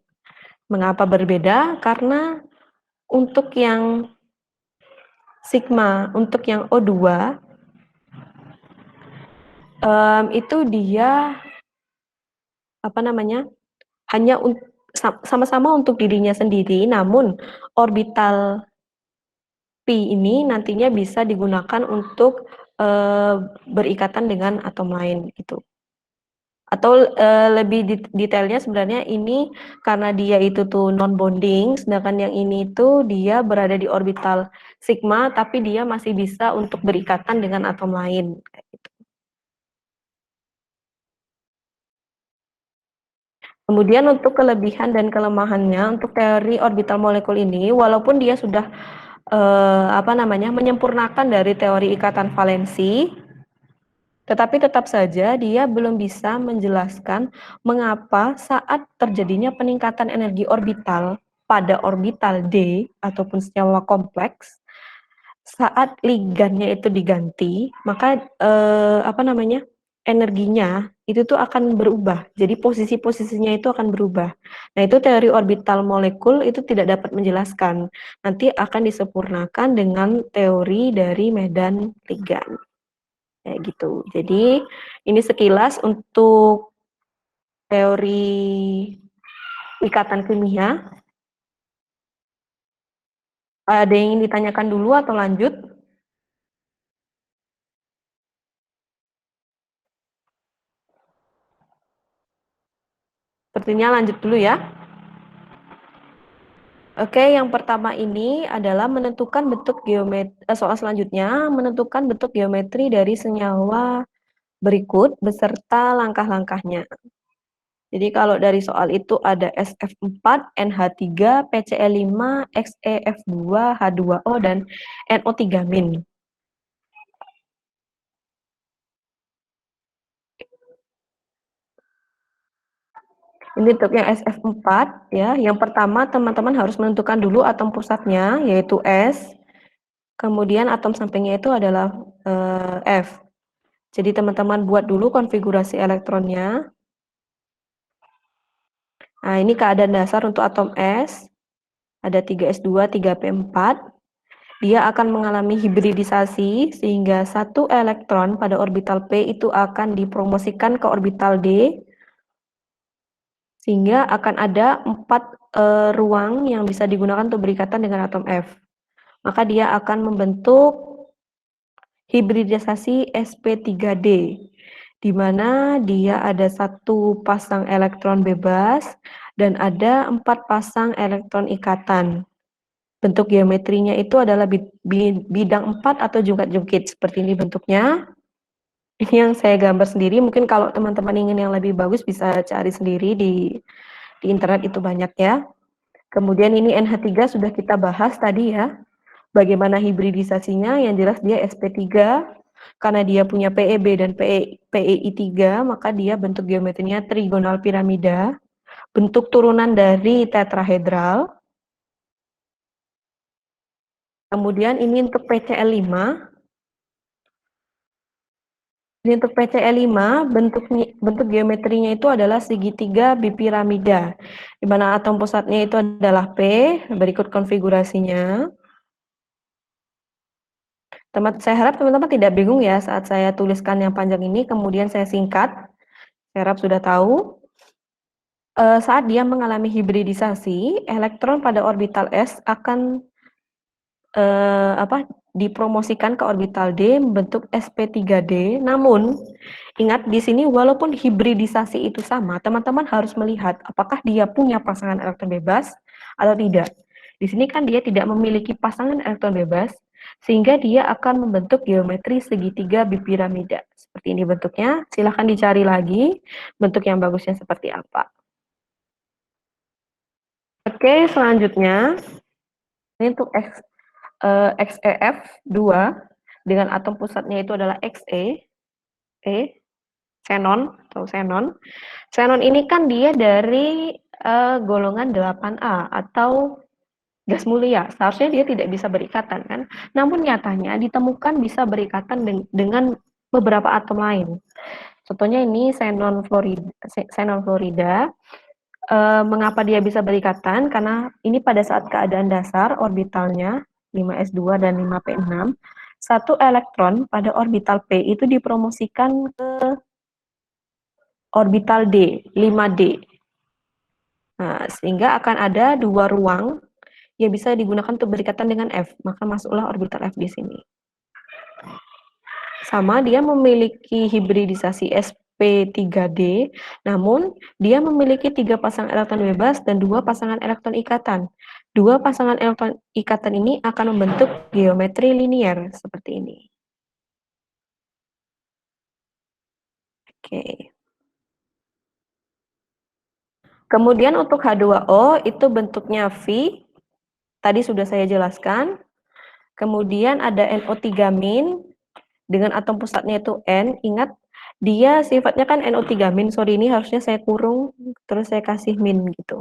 Mengapa berbeda? Karena untuk yang sigma, untuk yang O2, itu dia hanya sama-sama untuk dirinya sendiri, namun orbital pi ini nantinya bisa digunakan untuk berikatan dengan atom lain gitu. Atau lebih detailnya sebenarnya ini karena dia itu tuh non bonding, sedangkan yang ini tuh dia berada di orbital sigma tapi dia masih bisa untuk berikatan dengan atom lain kayak gitu. Kemudian untuk kelebihan dan kelemahannya untuk teori orbital molekul ini, walaupun dia sudah menyempurnakan dari teori ikatan valensi, tetapi tetap saja dia belum bisa menjelaskan mengapa saat terjadinya peningkatan energi orbital pada orbital D ataupun senyawa kompleks, saat ligannya itu diganti, maka energinya itu tuh akan berubah. Jadi posisi-posisinya itu akan berubah. Nah, itu teori orbital molekul itu tidak dapat menjelaskan. Nanti akan disempurnakan dengan teori dari medan ligan. Kayak gitu. Jadi, ini sekilas untuk teori ikatan kimia. Ada yang ingin ditanyakan dulu atau lanjut? Sepertinya lanjut dulu ya. Oke, yang pertama ini adalah menentukan bentuk geometri, soal selanjutnya menentukan bentuk geometri dari senyawa berikut beserta langkah-langkahnya. Jadi kalau dari soal itu ada SF4, NH3, PCl5, XeF2, H2O, dan NO3-. Ini untuk yang SF4 ya. Yang pertama teman-teman harus menentukan dulu atom pusatnya yaitu S. Kemudian atom sampingnya itu adalah F. Jadi teman-teman buat dulu konfigurasi elektronnya. Nah, ini keadaan dasar untuk atom S. Ada 3s2, 3p4. Dia akan mengalami hibridisasi sehingga satu elektron pada orbital P itu akan dipromosikan ke orbital D. Sehingga akan ada 4 ruang yang bisa digunakan untuk berikatan dengan atom F. Maka dia akan membentuk hibridisasi sp3d, di mana dia ada satu pasang elektron bebas dan ada 4 pasang elektron ikatan. Bentuk geometrinya itu adalah bidang 4 atau jungkat-jungkit, seperti ini bentuknya. Ini yang saya gambar sendiri, mungkin kalau teman-teman ingin yang lebih bagus bisa cari sendiri di internet, itu banyak ya. Kemudian ini NH3 sudah kita bahas tadi ya. Bagaimana hibridisasinya, yang jelas dia sp3, karena dia punya PeB dan PeI3, maka dia bentuk geometrinya trigonal piramida, bentuk turunan dari tetrahedral. Kemudian ini untuk PCl5. Ini untuk PCl5, bentuk geometrinya itu adalah segitiga bipiramida, di mana atom pusatnya itu adalah P, berikut konfigurasinya. Saya harap teman-teman tidak bingung ya saat saya tuliskan yang panjang ini, kemudian saya singkat. Saya harap sudah tahu. Saat dia mengalami hibridisasi, elektron pada orbital S akan dipromosikan ke orbital D membentuk sp3d. Namun ingat di sini walaupun hibridisasi itu sama, teman-teman harus melihat apakah dia punya pasangan elektron bebas atau tidak. Di sini kan dia tidak memiliki pasangan elektron bebas, sehingga dia akan membentuk geometri segitiga bipiramida. Seperti ini bentuknya. Silahkan dicari lagi bentuk yang bagusnya seperti apa. Oke, selanjutnya ini untuk XeF2 dengan atom pusatnya itu adalah Xe, xenon atau xenon. Xenon ini kan dia dari golongan 8A atau gas mulia. Seharusnya dia tidak bisa berikatan kan. Namun nyatanya ditemukan bisa berikatan dengan beberapa atom lain. Contohnya ini xenon fluorida. Mengapa dia bisa berikatan? Karena ini pada saat keadaan dasar orbitalnya 5s2 dan 5p6, satu elektron pada orbital P itu dipromosikan ke orbital D, 5D. Nah, sehingga akan ada 2 ruang yang bisa digunakan untuk berikatan dengan F, maka masuklah orbital F di sini. Sama, dia memiliki hibridisasi sp3d, namun dia memiliki 3 pasang elektron bebas dan 2 pasangan elektron ikatan. 2 pasangan elektron ikatan ini akan membentuk geometri linier seperti ini. Oke. Kemudian untuk H2O itu bentuknya V, tadi sudah saya jelaskan. Kemudian ada NO3- dengan atom pusatnya itu N. Ingat, dia sifatnya kan NO3-, sorry ini harusnya saya kurung, terus saya kasih min gitu.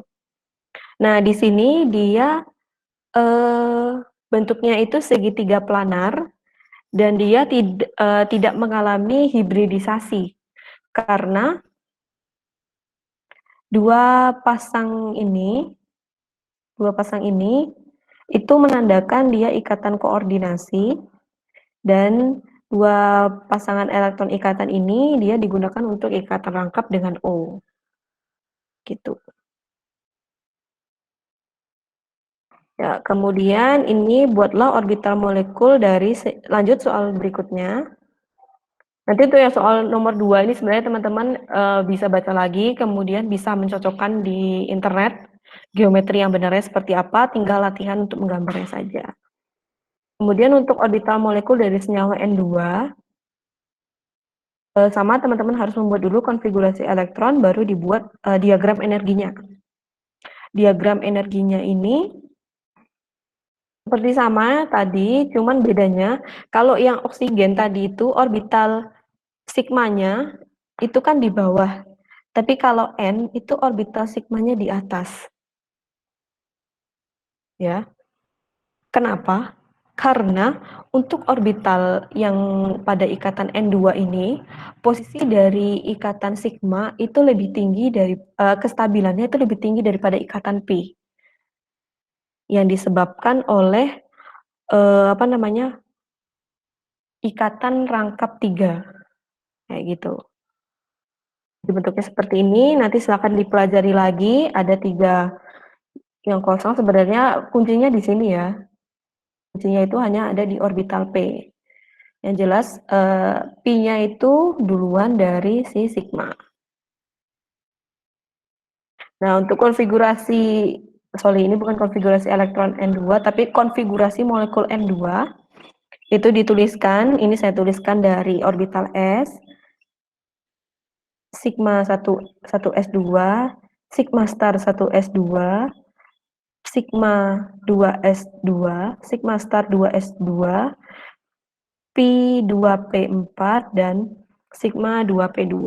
Nah, di sini dia bentuknya itu segitiga planar, dan dia tidak mengalami hibridisasi. Karena dua pasang ini itu menandakan dia ikatan koordinasi, dan dua pasangan elektron ikatan ini dia digunakan untuk ikatan rangkap dengan O. Gitu. Ya, kemudian ini buatlah orbital molekul dari lanjut soal berikutnya. Nanti tuh yang soal nomor 2 ini sebenarnya teman-teman bisa baca lagi, kemudian bisa mencocokkan di internet geometri yang benarnya seperti apa, tinggal latihan untuk menggambarnya saja. Kemudian untuk orbital molekul dari senyawa N2, sama teman-teman harus membuat dulu konfigurasi elektron, baru dibuat diagram energinya. Diagram energinya ini seperti sama tadi, cuman bedanya kalau yang oksigen tadi itu orbital sigmanya itu kan di bawah, tapi kalau N itu orbital sigmanya di atas. Ya. Kenapa? Karena untuk orbital yang pada ikatan N2 ini, posisi dari ikatan sigma itu lebih tinggi dari kestabilannya itu lebih tinggi daripada ikatan Pi. Yang disebabkan oleh ikatan rangkap 3. Kayak gitu. Bentuknya seperti ini, nanti silakan dipelajari lagi, ada 3 yang kosong, sebenarnya kuncinya di sini ya. Kuncinya itu hanya ada di orbital P. Yang jelas Pi-nya itu duluan dari si sigma. Nah, untuk konfigurasi, ini bukan konfigurasi elektron N2, tapi konfigurasi molekul N2, itu dituliskan, ini saya tuliskan dari orbital S, sigma 1s2, sigma star 1s2, sigma 2s2, sigma star 2s2, pi 2p4, dan sigma 2p2.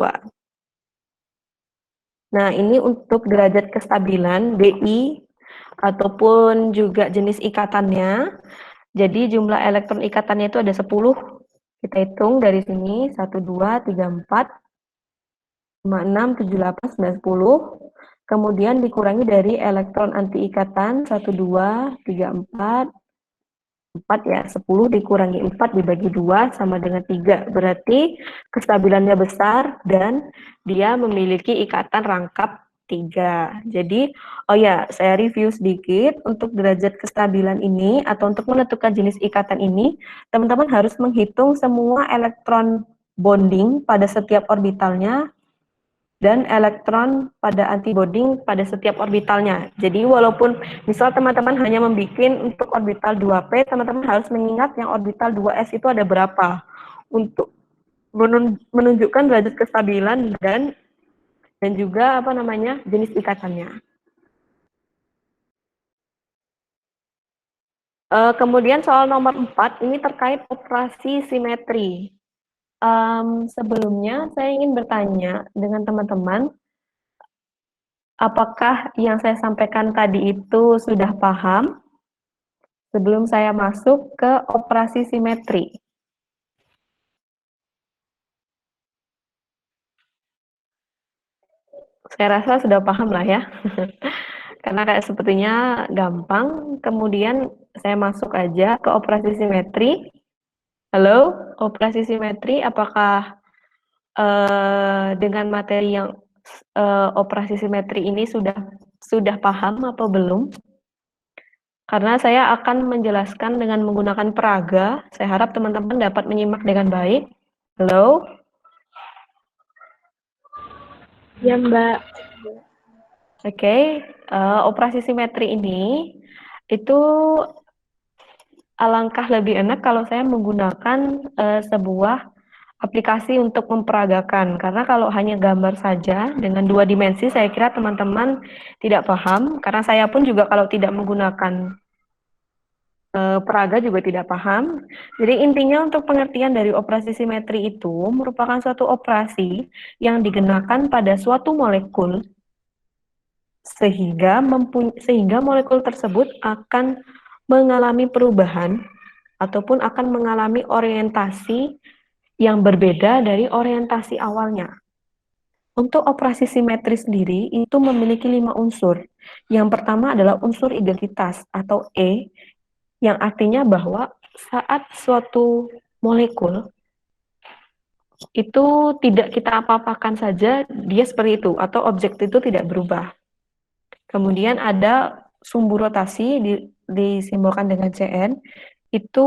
Nah, ini untuk derajat kestabilan BI ataupun juga jenis ikatannya. Jadi jumlah elektron ikatannya itu ada 10. Kita hitung dari sini 1 2 3 4 5 6 7 8 9 10. Kemudian dikurangi dari elektron anti ikatan 1 2 3 4 4 ya, 10 dikurangi 4 dibagi 2 sama dengan 3. Berarti kestabilannya besar dan dia memiliki ikatan rangkap 3. Jadi, oh ya, saya review sedikit untuk derajat kestabilan ini atau untuk menentukan jenis ikatan ini, teman-teman harus menghitung semua elektron bonding pada setiap orbitalnya dan elektron pada antibonding pada setiap orbitalnya. Jadi walaupun misal teman-teman hanya membuat untuk orbital 2p, teman-teman harus mengingat yang orbital 2s itu ada berapa untuk menunjukkan derajat kestabilan dan juga jenis ikatannya. Kemudian soal nomor 4 ini terkait operasi simetri. Sebelumnya saya ingin bertanya dengan teman-teman, apakah yang saya sampaikan tadi itu sudah paham sebelum saya masuk ke operasi simetri? Saya rasa sudah paham lah ya, karena kayak sepertinya gampang. Kemudian saya masuk aja ke operasi simetri. Halo, operasi simetri, apakah dengan materi yang operasi simetri ini sudah paham atau belum? Karena saya akan menjelaskan dengan menggunakan peraga. Saya harap teman-teman dapat menyimak dengan baik. Halo? Ya, Mbak. Oke, operasi simetri ini itu alangkah lebih enak kalau saya menggunakan sebuah aplikasi untuk memperagakan, karena kalau hanya gambar saja dengan 2 dimensi, saya kira teman-teman tidak paham, karena saya pun juga kalau tidak menggunakan peraga juga tidak paham. Jadi intinya untuk pengertian dari operasi simetri itu merupakan suatu operasi yang digunakan pada suatu molekul sehingga molekul tersebut akan mengalami perubahan ataupun akan mengalami orientasi yang berbeda dari orientasi awalnya. Untuk operasi simetri sendiri itu memiliki 5 unsur. Yang pertama adalah unsur identitas atau E, yang artinya bahwa saat suatu molekul itu tidak kita apa-apakan saja, dia seperti itu, atau objek itu tidak berubah. Kemudian ada sumbu rotasi disimbolkan dengan Cn, itu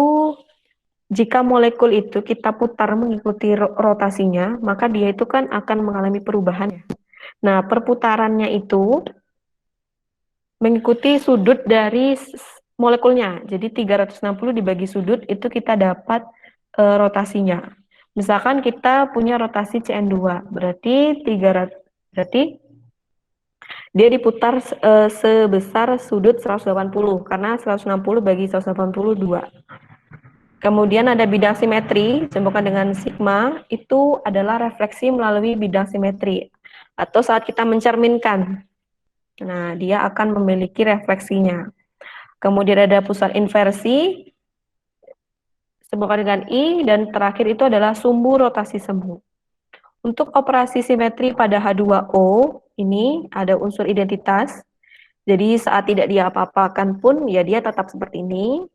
jika molekul itu kita putar mengikuti rotasinya, maka dia itu kan akan mengalami perubahan. Nah, perputarannya itu mengikuti sudut dari molekulnya. Jadi 360 dibagi sudut itu kita dapat rotasinya. Misalkan kita punya rotasi Cn2, berarti dia diputar sebesar sudut 180 karena 160 bagi 182. Kemudian ada bidang simetri, disebutkan dengan sigma, itu adalah refleksi melalui bidang simetri atau saat kita mencerminkan. Nah, dia akan memiliki refleksinya. Kemudian ada pusat inversi, disebutkan dengan I, dan terakhir itu adalah sumbu rotasi semu. Untuk operasi simetri pada H2O, ini ada unsur identitas. Jadi saat tidak dia apa-apakan pun, ya dia tetap seperti ini.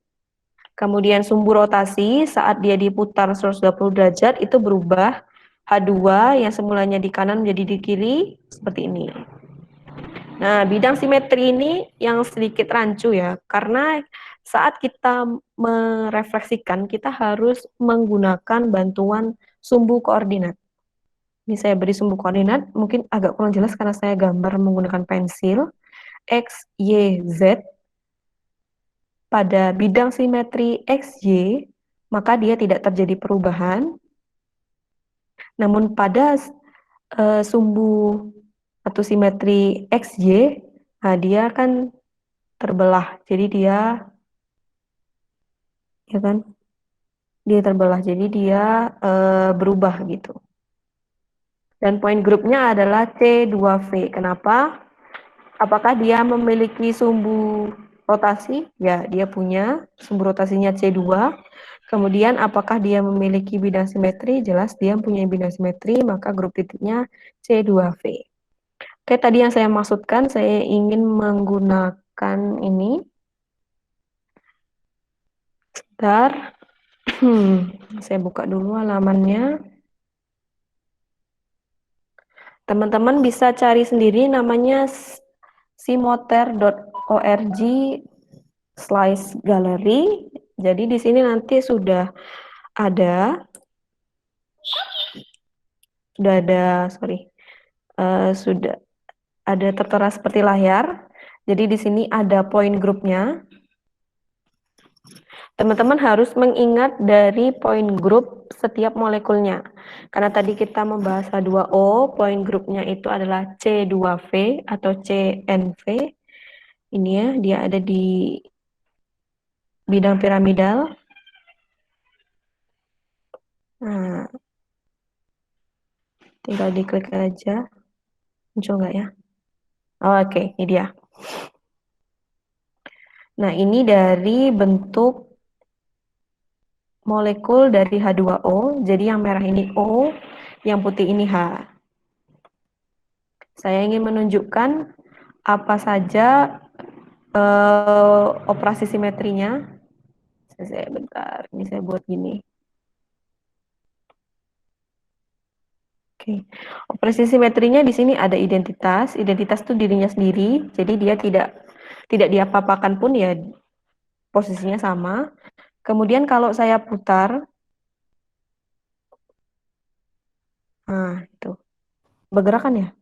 Kemudian sumbu rotasi saat dia diputar 120 derajat itu berubah H2 yang semulanya di kanan menjadi di kiri seperti ini. Nah, bidang simetri ini yang sedikit rancu ya, karena saat kita merefleksikan kita harus menggunakan bantuan sumbu koordinat. Ini saya beri sumbu koordinat, mungkin agak kurang jelas karena saya gambar menggunakan pensil. X, Y, Z. Pada bidang simetri XY, maka dia tidak terjadi perubahan. Namun pada sumbu atau simetri XY, nah dia kan terbelah. Jadi dia, ya kan, dia terbelah. Jadi dia berubah gitu. Dan poin grupnya adalah C2V. Kenapa? Apakah dia memiliki sumbu rotasi? Ya, dia punya sumbu rotasinya C2. Kemudian apakah dia memiliki bidang simetri? Jelas dia punya bidang simetri, maka grup titiknya C2V. Oke, tadi yang saya maksudkan, saya ingin menggunakan ini. Sebentar. Saya buka dulu halamannya. Teman-teman bisa cari sendiri, namanya simoter.org/gallery. Jadi di sini nanti sudah ada sudah ada tertera seperti layar. Jadi di sini ada poin grupnya. Teman-teman harus mengingat dari poin grup setiap molekulnya. Karena tadi kita membahas H2O, poin grupnya itu adalah C2V atau CNV. Ini ya, dia ada di bidang piramidal. Nah, tinggal diklik aja. Muncul nggak ya? Oh, oke, ini dia. Nah, ini dari bentuk molekul dari H2O. Jadi yang merah ini O, yang putih ini H. Saya ingin menunjukkan apa saja operasi simetrinya. Bentar, ini saya buat gini. Oke, operasi simetrinya di sini ada identitas. Identitas itu dirinya sendiri, jadi dia tidak diapa-apakan pun ya posisinya sama. Kemudian kalau saya putar, nah itu bergerak kan ya?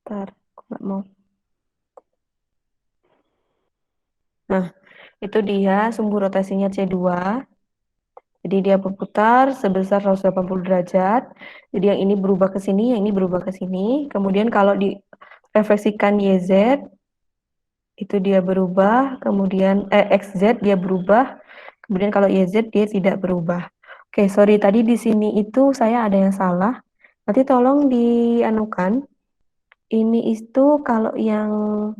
Bentar, aku nggak mau. Nah, itu dia sumbu rotasinya C2. Jadi dia berputar sebesar 180 derajat. Jadi yang ini berubah ke sini, yang ini berubah ke sini. Kemudian kalau direfleksikan YZ, itu dia berubah. Kemudian XZ dia berubah. Kemudian kalau YZ dia tidak berubah. Oke, sorry tadi di sini itu saya ada yang salah. Nanti tolong dianukan. Ini itu kalau yang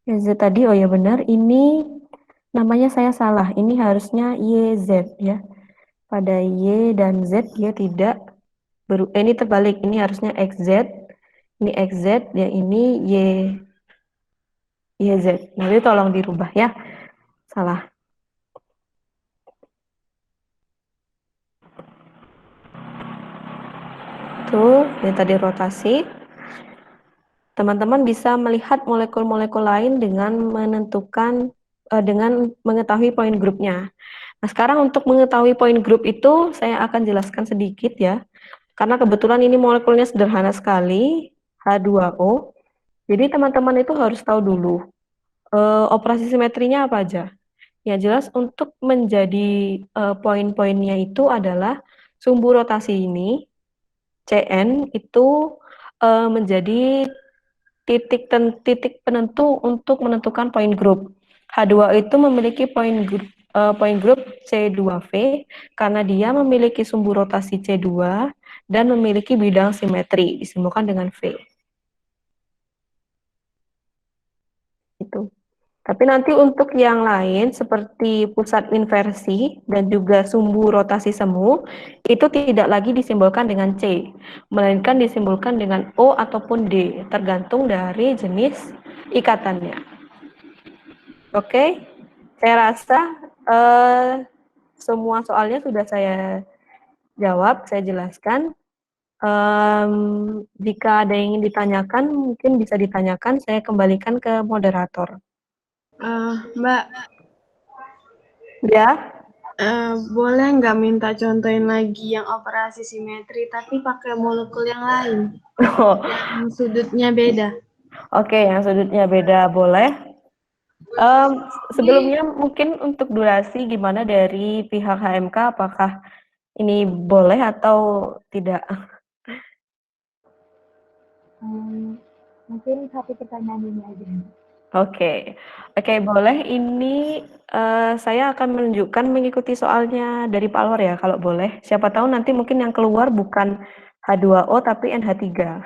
YZ tadi, oh ya benar, ini namanya saya salah. Ini harusnya YZ ya. Pada Y dan Z dia tidak ini terbalik, ini harusnya XZ, ini XZ, yang ini YZ. Nanti tolong dirubah ya, salah. Tuh, ini tadi rotasi. Teman-teman bisa melihat molekul-molekul lain dengan dengan mengetahui poin grupnya. Nah, sekarang untuk mengetahui poin grup itu saya akan jelaskan sedikit ya. Karena kebetulan ini molekulnya sederhana sekali, H2O. Jadi teman-teman itu harus tahu dulu operasi simetrinya apa aja. Yang jelas untuk menjadi poin-poinnya itu adalah sumbu rotasi ini, Cn, itu menjadi titik penentu untuk menentukan poin grup. H2 itu memiliki poin grup C2V karena dia memiliki sumbu rotasi C2 dan memiliki bidang simetri disimbolkan dengan V. Itu. Tapi nanti untuk yang lain seperti pusat inversi dan juga sumbu rotasi semu itu tidak lagi disimbolkan dengan C, melainkan disimbolkan dengan O ataupun D, tergantung dari jenis ikatannya. Oke, saya rasa semua soalnya sudah saya jawab, saya jelaskan. Jika ada yang ingin ditanyakan, mungkin bisa ditanyakan, saya kembalikan ke moderator. Mbak, Ya. boleh nggak minta contohin lagi yang operasi simetri, tapi pakai molekul yang lain, yang sudutnya beda? Oke, yang sudutnya beda boleh. Sebelumnya mungkin untuk durasi gimana dari pihak HMK, apakah ini boleh atau tidak? Mungkin satu pertanyaan ini aja. Oke, boleh. Ini saya akan menunjukkan mengikuti soalnya dari Pak Alwar ya, kalau boleh. Siapa tahu nanti mungkin yang keluar bukan H2O tapi NH3.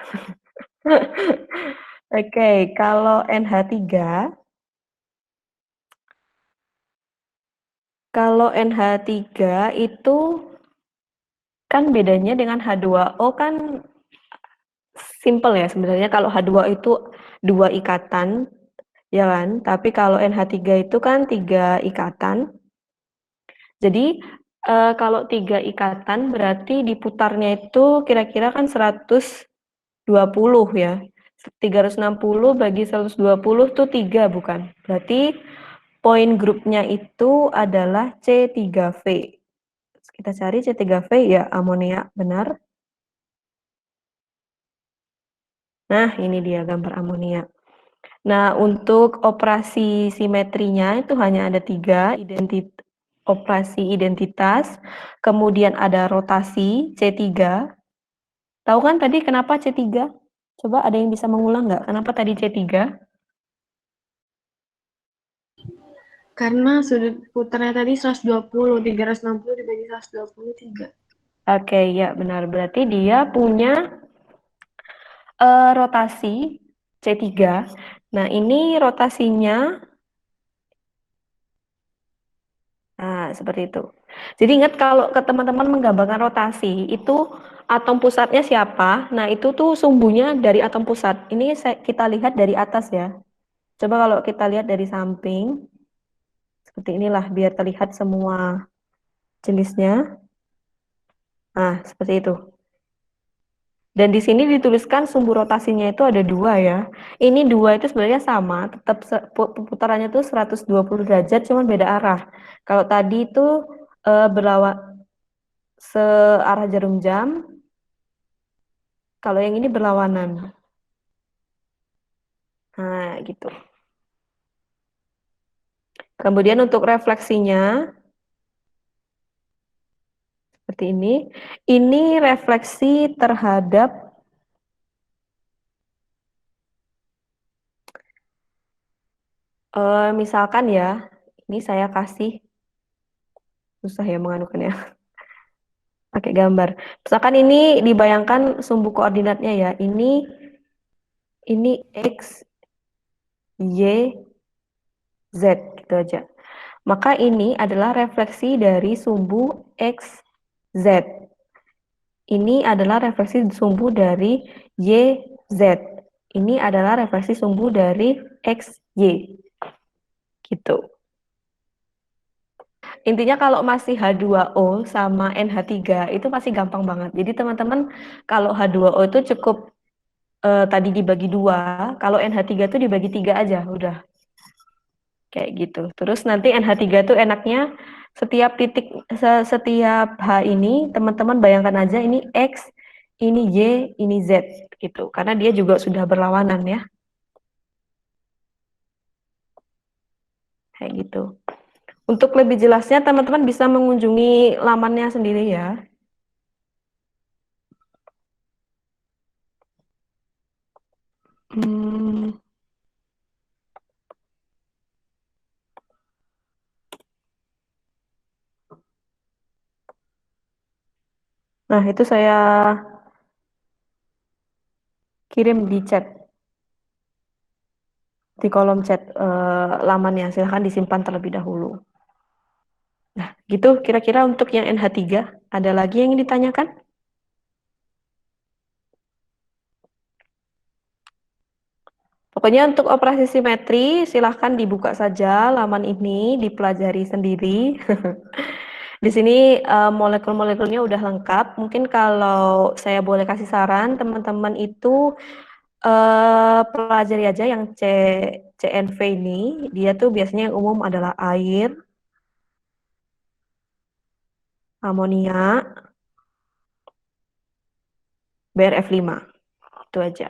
Oke, kalau NH3, itu kan bedanya dengan H2O kan simple ya sebenarnya. Kalau H2O itu 2 ikatan, ya kan? Tapi kalau NH3 itu kan 3 ikatan. Jadi kalau 3 ikatan berarti diputarnya itu kira-kira kan 120 ya. 360 bagi 120 tuh 3 bukan? Berarti poin grupnya itu adalah C3V. Kita cari C3V ya, amonia, benar. Nah, ini dia gambar amonia. Nah, untuk operasi simetrinya itu hanya ada 3, operasi identitas, kemudian ada rotasi C3. Tahu kan tadi kenapa C3? Coba ada yang bisa mengulang nggak? Kenapa tadi C3? Karena sudut putarnya tadi 120, 360 dibagi 120, 3. Oke, ya benar. Berarti dia punya rotasi C3. Nah, ini rotasinya seperti itu. Jadi ingat kalau ke teman-teman menggambarkan rotasi, itu atom pusatnya siapa? Nah, itu tuh sumbunya dari atom pusat. Ini kita lihat dari atas ya. Coba kalau kita lihat dari samping, seperti inilah biar terlihat semua jenisnya. Nah, seperti itu. Dan di sini dituliskan sumbu rotasinya itu ada 2 ya. Ini 2 itu sebenarnya sama, tetap putarannya itu 120 derajat, cuma beda arah. Kalau tadi itu searah jarum jam, kalau yang ini berlawanan. Nah, gitu. Kemudian untuk refleksinya, seperti ini. Ini refleksi terhadap misalkan ya, ini saya kasih, susah ya menganukannya, pakai gambar. Misalkan ini dibayangkan sumbu koordinatnya ya, ini X, Y, Z, gitu aja. Maka ini adalah refleksi dari sumbu X, Z. Ini adalah refleksi sumbu dari YZ. Ini adalah refleksi sumbu dari XY. Gitu. Intinya kalau masih H2O sama NH3 itu masih gampang banget. Jadi teman-teman kalau H2O itu cukup tadi dibagi 2, kalau NH3 itu dibagi 3 aja, udah. Kayak gitu. Terus nanti NH3 tuh enaknya setiap titik, setiap H ini, teman-teman bayangkan aja ini X, ini Y, ini Z, gitu. Karena dia juga sudah berlawanan ya. Kayak gitu. Untuk lebih jelasnya, teman-teman bisa mengunjungi lamannya sendiri ya. Nah, itu saya kirim di chat, di kolom chat lamannya. Silahkan disimpan terlebih dahulu. Nah, gitu kira-kira untuk yang NH3. Ada lagi yang ingin ditanyakan? Pokoknya untuk operasi simetri, silahkan dibuka saja laman ini, dipelajari sendiri. Di sini molekul-molekulnya udah lengkap. Mungkin kalau saya boleh kasih saran, teman-teman itu pelajari aja yang CNV ini. Dia tuh biasanya yang umum adalah air, amonia, BRF5. Itu aja.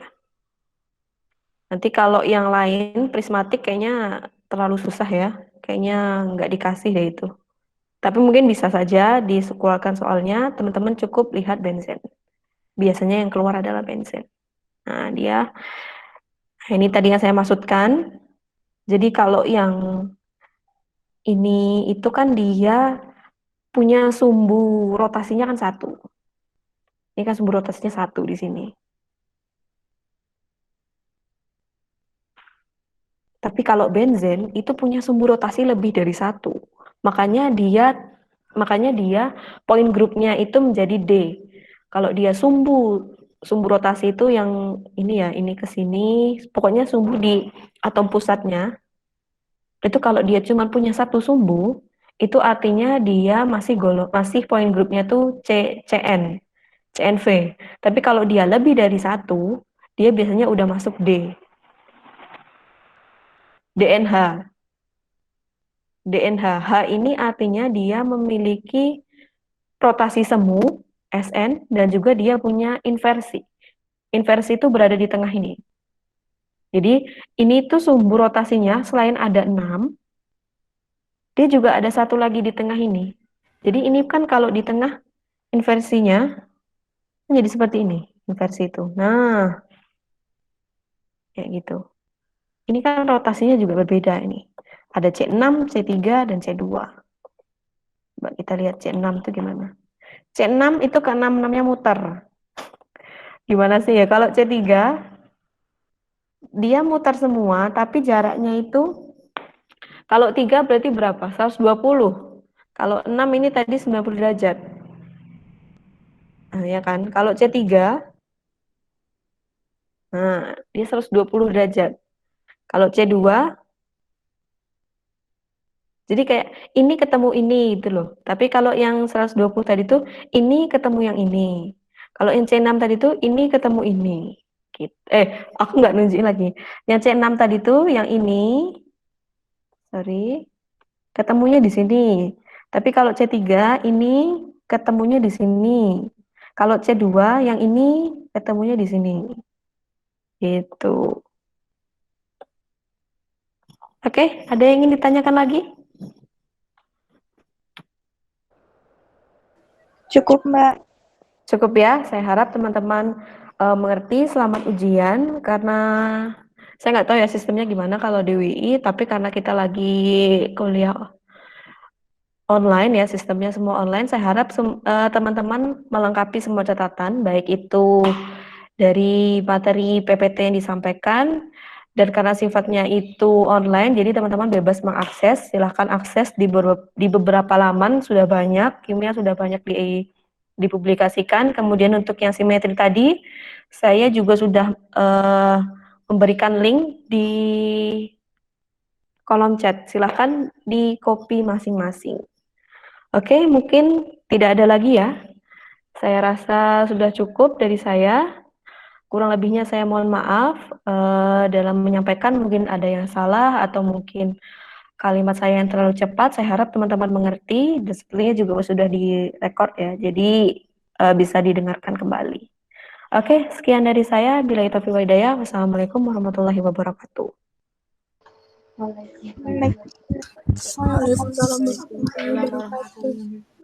Nanti kalau yang lain prismatik kayaknya terlalu susah ya. Kayaknya nggak dikasih deh itu. Tapi mungkin bisa saja disukulkan soalnya teman-teman cukup lihat benzen. Biasanya yang keluar adalah benzen. Nah, ini tadi yang saya maksudkan. Jadi kalau yang ini itu kan dia punya sumbu rotasinya kan 1. Ini kan sumbu rotasinya 1 di sini. Tapi kalau benzen itu punya sumbu rotasi lebih dari 1. Makanya dia point grupnya itu menjadi D. Kalau dia sumbu rotasi itu yang ini ya, ini ke sini, pokoknya sumbu di atom pusatnya. Itu kalau dia cuma punya 1 sumbu, itu artinya dia masih point grupnya tuh CNV. Tapi kalau dia lebih dari 1, dia biasanya udah masuk D. DNH. H ini artinya dia memiliki rotasi semu, SN, dan juga dia punya inversi. Inversi itu berada di tengah ini. Jadi ini tuh sumbu rotasinya selain ada 6, dia juga ada 1 lagi di tengah ini. Jadi ini kan kalau di tengah inversinya jadi seperti ini, inversi itu. Nah, kayak gitu. Ini kan rotasinya juga berbeda ini. Ada C6, C3, dan C2. Coba kita lihat C6 itu gimana. C6 itu ke 6-6-nya muter. Gimana sih ya? Kalau C3, dia muter semua, tapi jaraknya itu, kalau 3 berarti berapa? 120. Kalau 6 ini tadi 90 derajat. Nah, ya kan? Kalau C3, nah, dia 120 derajat. Kalau C2, jadi kayak ini ketemu ini gitu loh. Tapi kalau yang 120 tadi tuh ini ketemu yang ini. Kalau yang C6 tadi tuh ini ketemu ini. Gitu. Aku nggak nunjukin lagi. Yang C6 tadi tuh yang ini, sorry, ketemunya di sini. Tapi kalau C3 ini ketemunya di sini. Kalau C2 yang ini ketemunya di sini. Gitu. Oke, ada yang ingin ditanyakan lagi? Cukup, Mbak. Cukup ya, saya harap teman-teman mengerti. Selamat ujian, karena saya nggak tahu ya sistemnya gimana kalau di WI, tapi karena kita lagi kuliah online ya, sistemnya semua online, saya harap teman-teman melengkapi semua catatan, baik itu dari materi PPT yang disampaikan, dan karena sifatnya itu online, jadi teman-teman bebas mengakses, silahkan akses di beberapa laman, sudah banyak, kimia sudah banyak dipublikasikan. Kemudian untuk yang simetri tadi, saya juga sudah memberikan link di kolom chat. Silahkan di copy masing-masing. Oke, mungkin tidak ada lagi ya. Saya rasa sudah cukup dari saya. Kurang lebihnya saya mohon maaf dalam menyampaikan, mungkin ada yang salah atau mungkin kalimat saya yang terlalu cepat. Saya harap teman-teman mengerti, dan sepertinya juga sudah direkord ya, jadi bisa didengarkan kembali. Oke, sekian dari saya. Billahi taufiq wal hidayah. Wassalamualaikum warahmatullahi wabarakatuh. Waalaikumsalam. Waalaikumsalam warahmatullahi wabarakatuh.